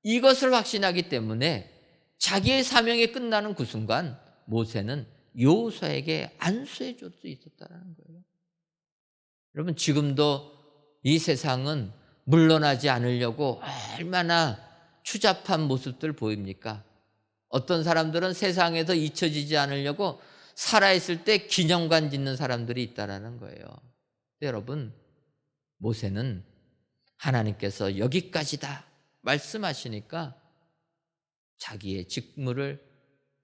이것을 확신하기 때문에 자기의 사명이 끝나는 그 순간 모세는 여호수아에게 안수해 줄 수 있었다는 거예요. 여러분, 지금도 이 세상은 물러나지 않으려고 얼마나 추잡한 모습들 보입니까? 어떤 사람들은 세상에서 잊혀지지 않으려고 살아있을 때 기념관 짓는 사람들이 있다는 거예요. 여러분, 모세는 하나님께서 여기까지다 말씀하시니까 자기의 직무를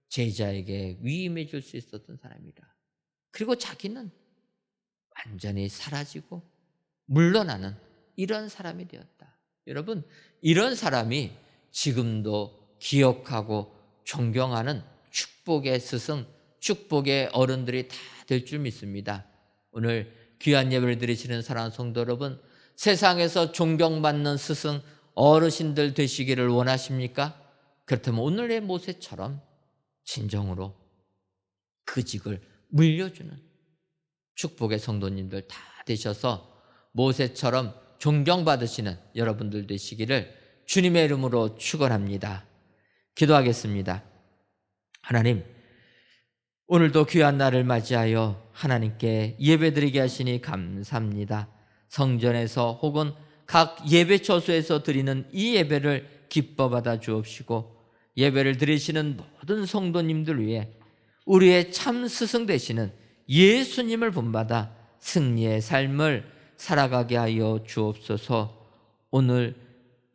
제자에게 위임해 줄 수 있었던 사람이다. 그리고 자기는 완전히 사라지고 물러나는 이런 사람이 되었다. 여러분, 이런 사람이 지금도 기억하고 존경하는 축복의 스승, 축복의 어른들이 다 될 줄 믿습니다. 오늘 귀한 예배를 드리시는 사랑하는 성도 여러분, 세상에서 존경받는 스승, 어르신들 되시기를 원하십니까? 그렇다면 오늘의 모세처럼 진정으로 그 직을 물려주는 축복의 성도님들 다 되셔서 모세처럼 존경받으시는 여러분들 되시기를 주님의 이름으로 축원합니다. 기도하겠습니다. 하나님, 오늘도 귀한 날을 맞이하여 하나님께 예배드리게 하시니 감사합니다. 성전에서 혹은 각 예배 처소에서 드리는 이 예배를 기뻐 받아 주옵시고 예배를 드리시는 모든 성도님들 위해 우리의 참 스승 되시는 예수님을 본받아 승리의 삶을 살아가게 하여 주옵소서. 오늘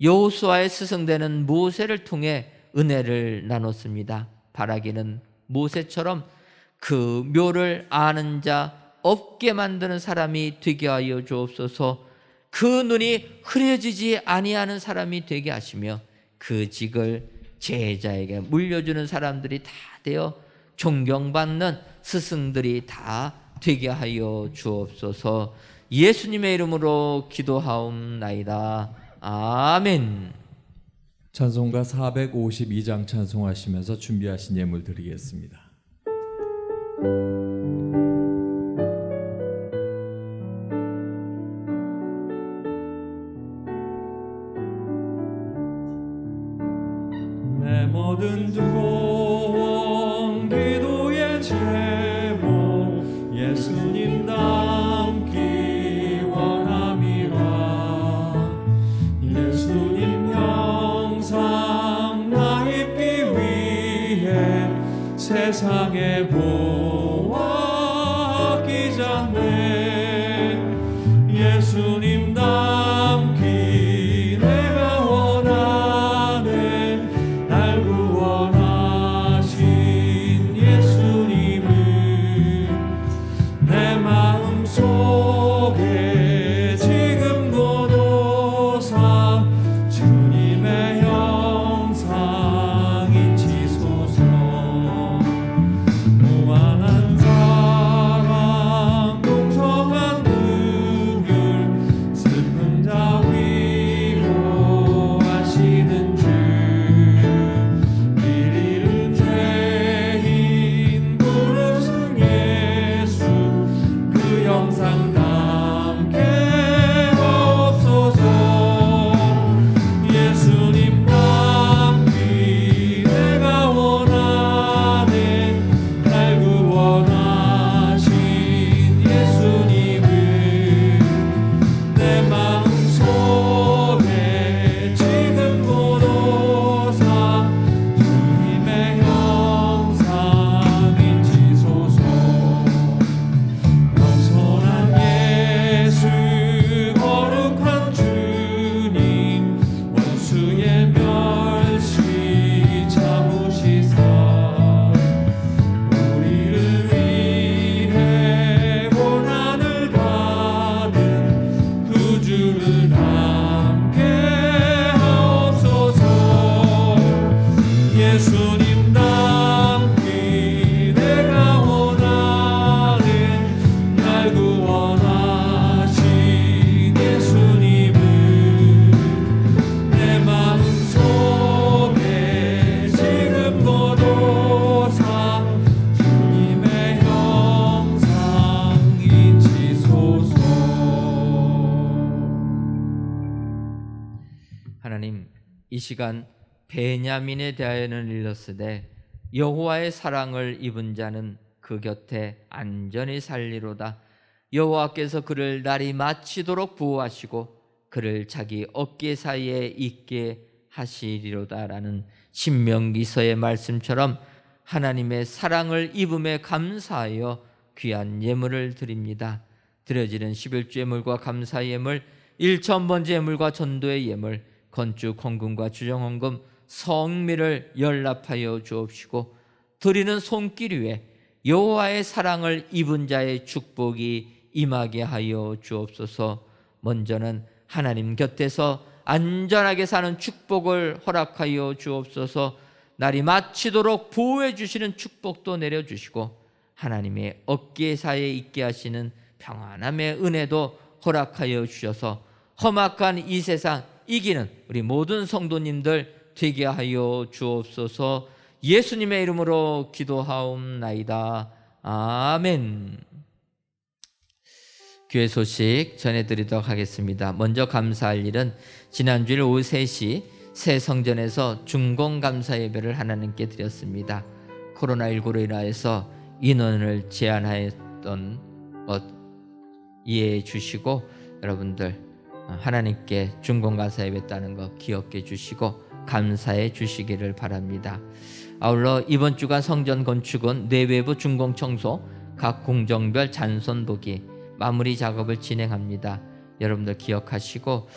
여호수아의 스승되는 모세를 통해 은혜를 나눴습니다. 바라기는 모세처럼 그 묘를 아는 자, 없게 만드는 사람이 되게 하여 주옵소서. 그 눈이 흐려지지 아니하는 사람이 되게 하시며 그 직을 제자에게 물려주는 사람들이 다 되어 존경받는 스승들이 다 되게 하여 주옵소서. 예수님의 이름으로 기도하옵나이다. 아멘. 찬송가 452장 찬송하시면서 준비하신 예물 드리겠습니다. 내 모든 두려움 기도의 제목 예수님 닮기 원함이라. 예수님 형상 나 입기 위해 세상의 보화 아끼잖네. 예수님 닮기 내가 원하네. 날 구원하신 예수님을 내 마음속에 지금도 도사 주님의 형상 인치소서. 무한한 사랑 풍성한 긍휼 슬픈 자 위로하시는 주 길 잃은 죄인 부르신 예수 그 영상 담게 하옵소서. 예수님 닮기 내가 원하네. 날 구원하신 예수님을 내 마음속에 지금도 도사 주님의 형상 인치소서. 겸손한 예수 거룩한 주님 원수의 멸시 참으시사 우리를 위해 고난을 받은 그 주를 함께 하옵소서. 예수님 닮기 내가 원하는 날 구원하신 예수님을 내 마음속에 지금도 도사 주님의 형상 인치소서. 하나님, 이 시간 베냐민에 대하여는 일렀으되 여호와의 사랑을 입은 자는 그 곁에 안전히 살리로다. 여호와께서 그를 날이 마치도록 보호하시고 그를 자기 어깨 사이에 있게 하시리로다라는 신명기서의 말씀처럼 하나님의 사랑을 입음에 감사하여 귀한 예물을 드립니다. 드려지는 11주 예물과 감사 예물, 1,000번째 예물과 전도의 예물, 건축 헌금과 주정 헌금, 성미를 연락하여 주옵시고 드리는 손길 위에 여호와의 사랑을 입은 자의 축복이 임하게 하여 주옵소서. 먼저는 하나님 곁에서 안전하게 사는 축복을 허락하여 주옵소서. 날이 마치도록 보호해 주시는 축복도 내려주시고 하나님의 어깨 사이에 있게 하시는 평안함의 은혜도 허락하여 주셔서 험악한 이 세상 이기는 우리 모든 성도님들 되게 하여 주옵소서. 예수님의 이름으로 기도하옵나이다. 아멘. 교회 소식 전해드리도록 하겠습니다. 먼저 감사할 일은 지난주일 오후 3시 새 성전에서 중공감사 예배를 하나님께 드렸습니다. 코로나19로 인하여서 인원을 제한하였던 것 이해해 주시고 여러분들 하나님께 중공감사 예배했다는 거 기억해 주시고 감사해 주시기를 바랍니다. 아울러 이번 주간 성전 건축은 내외부 중공 청소, 각 공정별 잔손 보기 마무리 작업을 진행합니다. 여러분들 기억하시고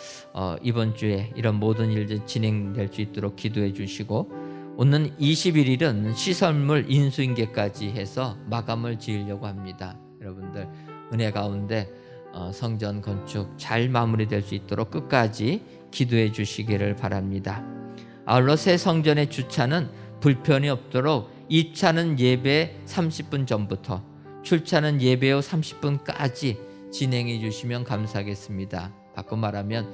이번 주에 이런 모든 일들 진행될 수 있도록 기도해 주시고 오는 21일은 시설물 인수인계까지 해서 마감을 지으려고 합니다. 여러분들 은혜 가운데 성전 건축 잘 마무리될 수 있도록 끝까지 기도해 주시기를 바랍니다. 아울러 새 성전의 주차는 불편이 없도록 입차는 예배 30분 전부터 출차는 예배 후 30분까지 진행해 주시면 감사하겠습니다. 바꿔 말하면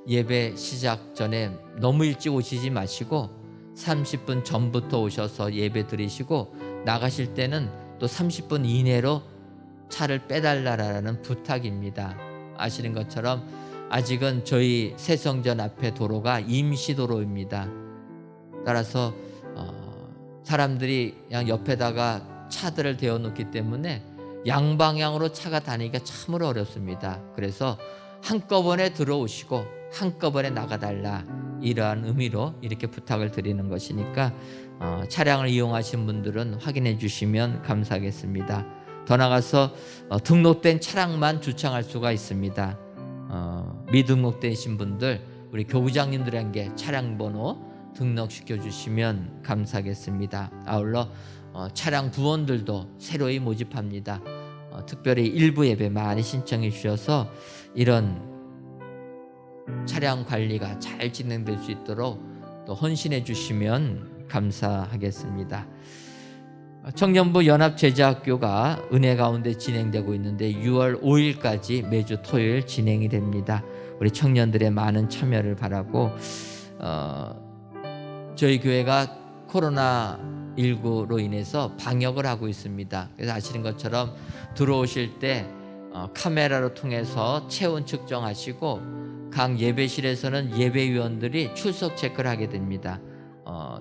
예배 시작 전에 너무 일찍 오시지 마시고 30분 전부터 오셔서 예배 드리시고 나가실 때는 또 30분 이내로 차를 빼달라라는 부탁입니다. 아시는 것처럼 아직은 저희 새성전 앞에 도로가 임시도로입니다. 따라서 사람들이 그냥 옆에다가 차들을 대어놓기 때문에 양방향으로 차가 다니기가 참으로 어렵습니다. 그래서 한꺼번에 들어오시고 한꺼번에 나가달라 이러한 의미로 이렇게 부탁을 드리는 것이니까 차량을 이용하신 분들은 확인해 주시면 감사하겠습니다. 더 나가서 등록된 차량만 주차할 수가 있습니다. 미등록되신 분들 우리 교구장님들에게 차량 번호 등록시켜 주시면 감사하겠습니다. 아울러 차량 부원들도 새로이 모집합니다. 특별히 일부 예배 많이 신청해 주셔서 이런 차량 관리가 잘 진행될 수 있도록 또 헌신해 주시면 감사하겠습니다. 청년부 연합제자학교가 은혜 가운데 진행되고 있는데 6월 5일까지 매주 토요일 진행이 됩니다. 우리 청년들의 많은 참여를 바라고 저희 교회가 코로나19로 인해서 방역을 하고 있습니다. 그래서 아시는 것처럼 들어오실 때 카메라로 통해서 체온 측정하시고 각 예배실에서는 예배위원들이 출석 체크를 하게 됩니다.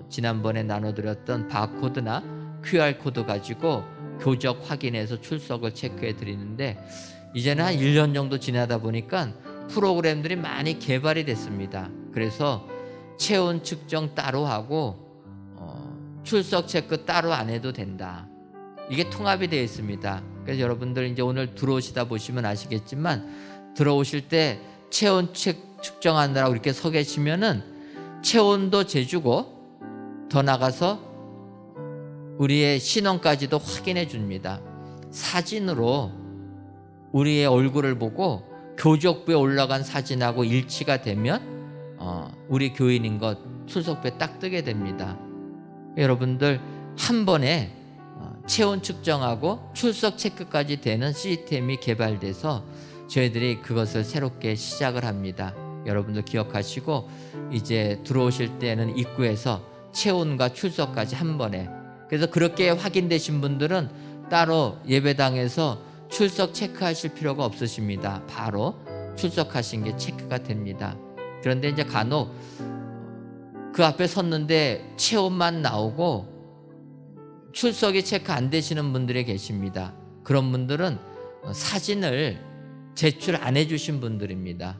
지난번에 나눠드렸던 바코드나 QR코드 가지고 교적 확인해서 출석을 체크해 드리는데 이제는 한 1년 정도 지나다 보니까 프로그램들이 많이 개발이 됐습니다. 그래서 체온 측정 따로 하고 출석 체크 따로 안 해도 된다. 이게 통합이 되어 있습니다. 그래서 여러분들 이제 오늘 들어오시다 보시면 아시겠지만 들어오실 때 체온 측정하느라고 이렇게 서 계시면은 체온도 재주고 더 나가서 우리의 신원까지도 확인해 줍니다. 사진으로 우리의 얼굴을 보고 교적부에 올라간 사진하고 일치가 되면 우리 교인인 것 출석부에 딱 뜨게 됩니다. 여러분들 한 번에 체온 측정하고 출석 체크까지 되는 시스템이 개발돼서 저희들이 그것을 새롭게 시작을 합니다. 여러분들 기억하시고 이제 들어오실 때는 입구에서 체온과 출석까지 한 번에, 그래서 그렇게 확인되신 분들은 따로 예배당에서 출석 체크하실 필요가 없으십니다. 바로 출석하신 게 체크가 됩니다. 그런데 이제 간혹 그 앞에 섰는데 체온만 나오고 출석이 체크 안 되시는 분들이 계십니다. 그런 분들은 사진을 제출 안 해주신 분들입니다.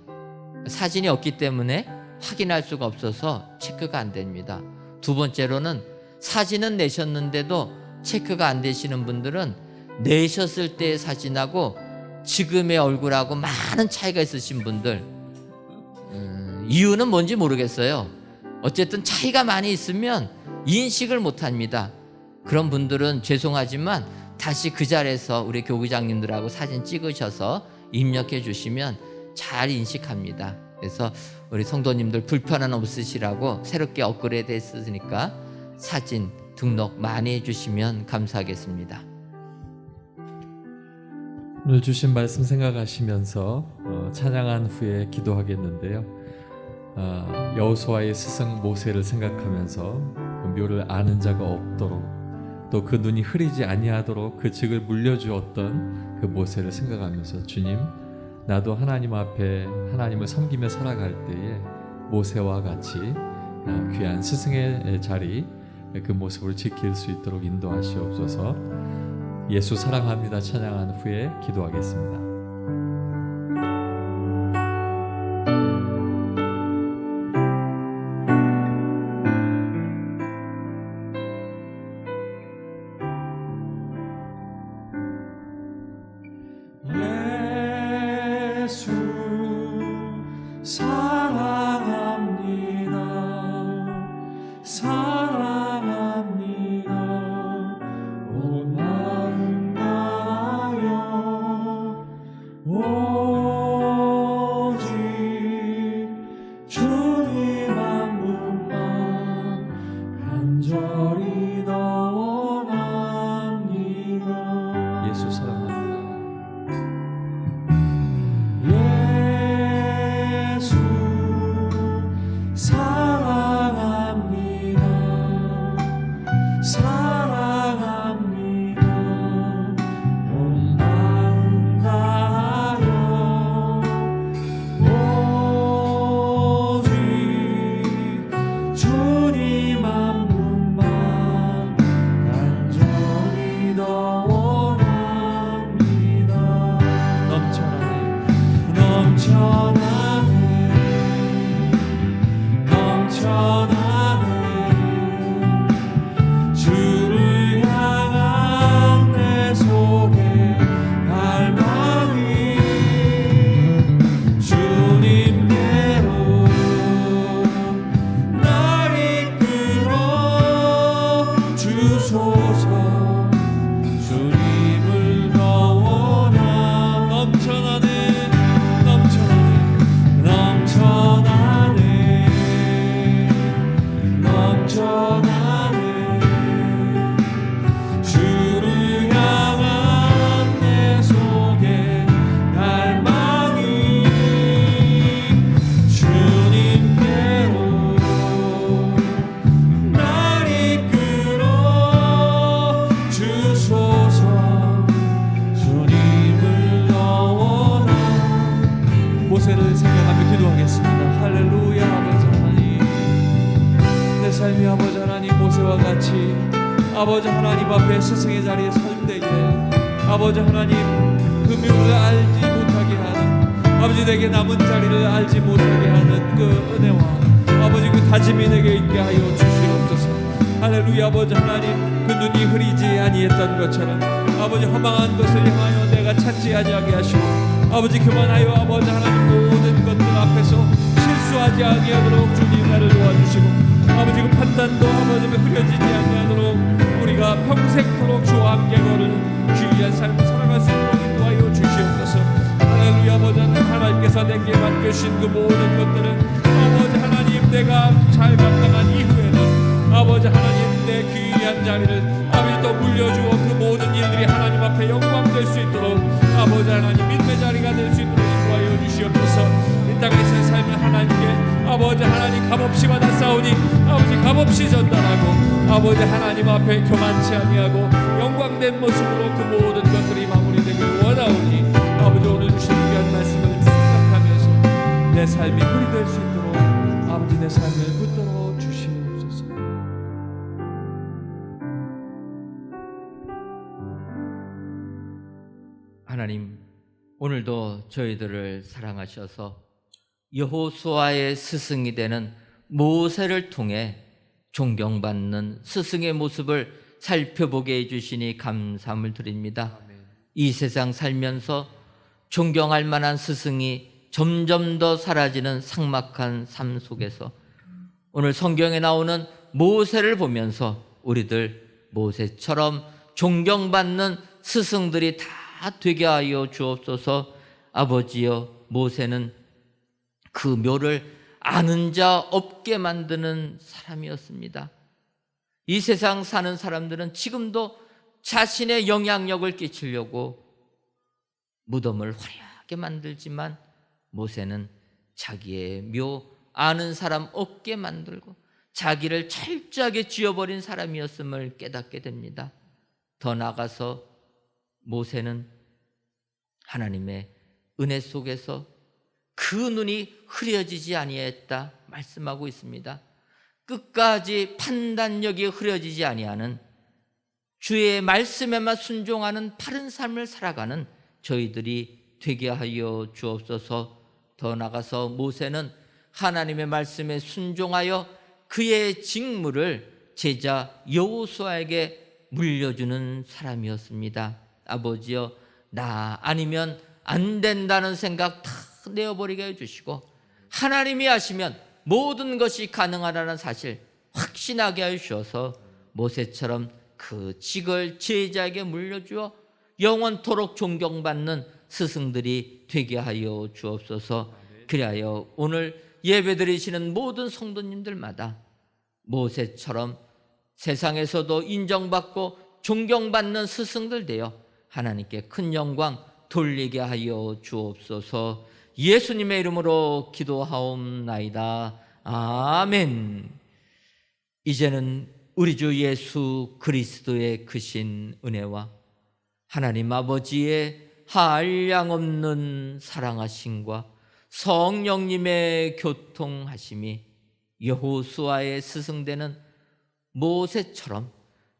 사진이 없기 때문에 확인할 수가 없어서 체크가 안 됩니다. 두 번째로는 사진은 내셨는데도 체크가 안 되시는 분들은 내셨을 때의 사진하고 지금의 얼굴하고 많은 차이가 있으신 분들, 이유는 뭔지 모르겠어요. 어쨌든 차이가 많이 있으면 인식을 못합니다. 그런 분들은 죄송하지만 다시 그 자리에서 우리 교구장님들하고 사진 찍으셔서 입력해 주시면 잘 인식합니다. 그래서 우리 성도님들 불편함 없으시라고 새롭게 업그레이드 했으니까 사진 등록 많이 해주시면 감사하겠습니다. 오늘 주신 말씀 생각하시면서 찬양한 후에 기도하겠는데요. 여호수아의 스승 모세를 생각하면서 그 묘를 아는 자가 없도록 또 그 눈이 흐리지 아니하도록 그 직을 물려주었던 그 모세를 생각하면서 주님, 나도 하나님 앞에 하나님을 섬기며 살아갈 때에 모세와 같이 귀한 스승의 자리, 그 모습을 지킬 수 있도록 인도하시옵소서. 예수 사랑합니다 찬양한 후에 기도하겠습니다. 예수 사랑합니다. 사랑합니다. 온 마음 다하여 오직 주님 한 분만 간절히 더 원합니다. 예수 사랑합니다. 예수 사랑합니다. 사랑합니다. 온 마음 다하여 오직 주님 한 분만 간절히 더 원합니다. 아버지 하나님 앞에 스승의 자리에 설 때에 아버지 하나님 그 묘를 알지 못하게 하는 아버지 내게 남은 자리를 알지 못하게 하는 그 은혜와 아버지 그 다짐이 내게 있게 하여 주시옵소서. 할렐루야. 아버지 하나님 그 눈이 흐리지 아니했던 것처럼 아버지 허망한 것을 향하여 내가 찾지 아니하게 하시고 아버지 그만하여 아버지 하나님 모든 것들 앞에서 실수하지 아니하도록 주님 나를 도와주시고 아버지 그 판단도 아버지 흐려지지 아니하도록 우리가 평생토록 주와 함께 걸은 귀한 삶을 살아갈 수 있도록 인도하여 주시옵소서. 할렐루야. 아버지 하나님께서 내게 맡겨주신 그 모든 것들은 아버지 하나님 내가 잘 감당한 이후에는 아버지 하나님 내 귀한 자리를 아버지 또 물려주어 그 모든 일들이 하나님 앞에 영광 될 수 있도록 아버지 하나님 믿음의 자리가 될 수 있도록 인도하여 주시옵소서. 이 땅에서의 삶을 하나님께 아버지 하나님 값없이 받아 싸우니 아버지 값없이 전달하고 아버지 하나님 앞에 교만치 아니하고 영광된 모습으로 그 모든 것들이 마무리되길 원하오니 아버지 오늘 주신 귀한 말씀을 생각하면서 내 삶이 그리 될 수 있도록 아버지 내 삶을 붙들어 주시옵소서. 하나님, 오늘도 저희들을 사랑하셔서 여호수아의 스승이 되는 모세를 통해 존경받는 스승의 모습을 살펴보게 해주시니 감사함을 드립니다. 이 세상 살면서 존경할 만한 스승이 점점 더 사라지는 삭막한 삶 속에서 오늘 성경에 나오는 모세를 보면서 우리들 모세처럼 존경받는 스승들이 다 되게 하여 주옵소서. 아버지여, 모세는 그 묘를 아는 자 없게 만드는 사람이었습니다. 이 세상 사는 사람들은 지금도 자신의 영향력을 끼치려고 무덤을 화려하게 만들지만 모세는 자기의 묘 아는 사람 없게 만들고 자기를 철저하게 지어버린 사람이었음을 깨닫게 됩니다. 더 나아가서 모세는 하나님의 은혜 속에서 그 눈이 흐려지지 아니했다 말씀하고 있습니다. 끝까지 판단력이 흐려지지 아니하는 주의 말씀에만 순종하는 바른 삶을 살아가는 저희들이 되게 하여 주옵소서. 더 나아가서 모세는 하나님의 말씀에 순종하여 그의 직무를 제자 여호수아에게 물려주는 사람이었습니다. 아버지여, 나 아니면 안 된다는 생각 다 내어버리게 해주시고 하나님이 하시면 모든 것이 가능하다는 사실 확신하게 하셔서 모세처럼 그 직을 제자에게 물려주어 영원토록 존경받는 스승들이 되게 하여 주옵소서. 그리하여 오늘 예배드리시는 모든 성도님들마다 모세처럼 세상에서도 인정받고 존경받는 스승들 되어 하나님께 큰 영광 돌리게 하여 주옵소서. 예수님의 이름으로 기도하옵나이다. 아멘. 이제는 우리 주 예수 그리스도의 크신 은혜와 하나님 아버지의 한량없는 사랑하심과 성령님의 교통하심이 여호수아의 스승되는 모세처럼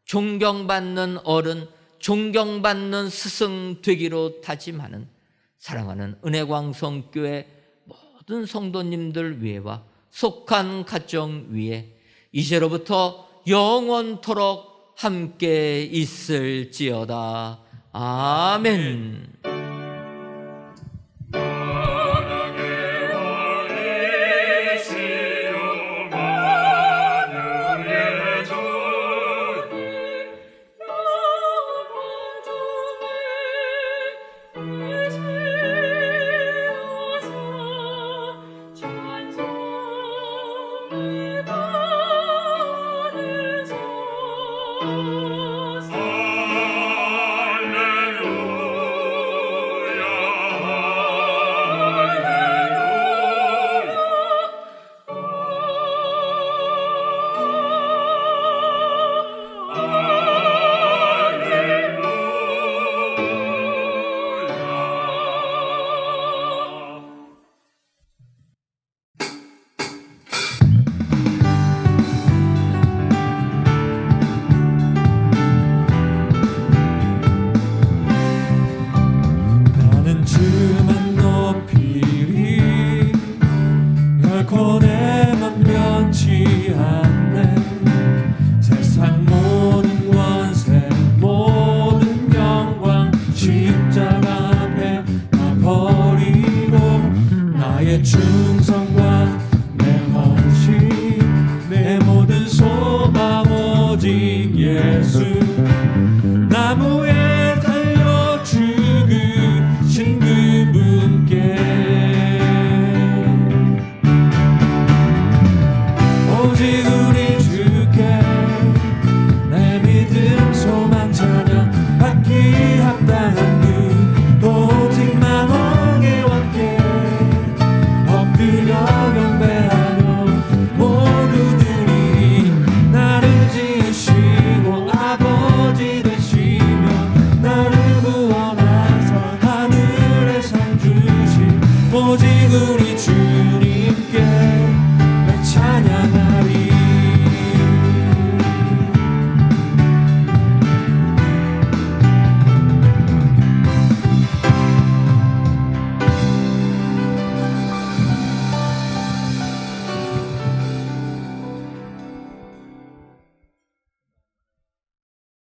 존경받는 어른, 존경받는 스승 되기로 다짐하는 사랑하는 은혜광성교회 모든 성도님들 위에와 속한 가정 위에 이제로부터 영원토록 함께 있을지어다. 아멘.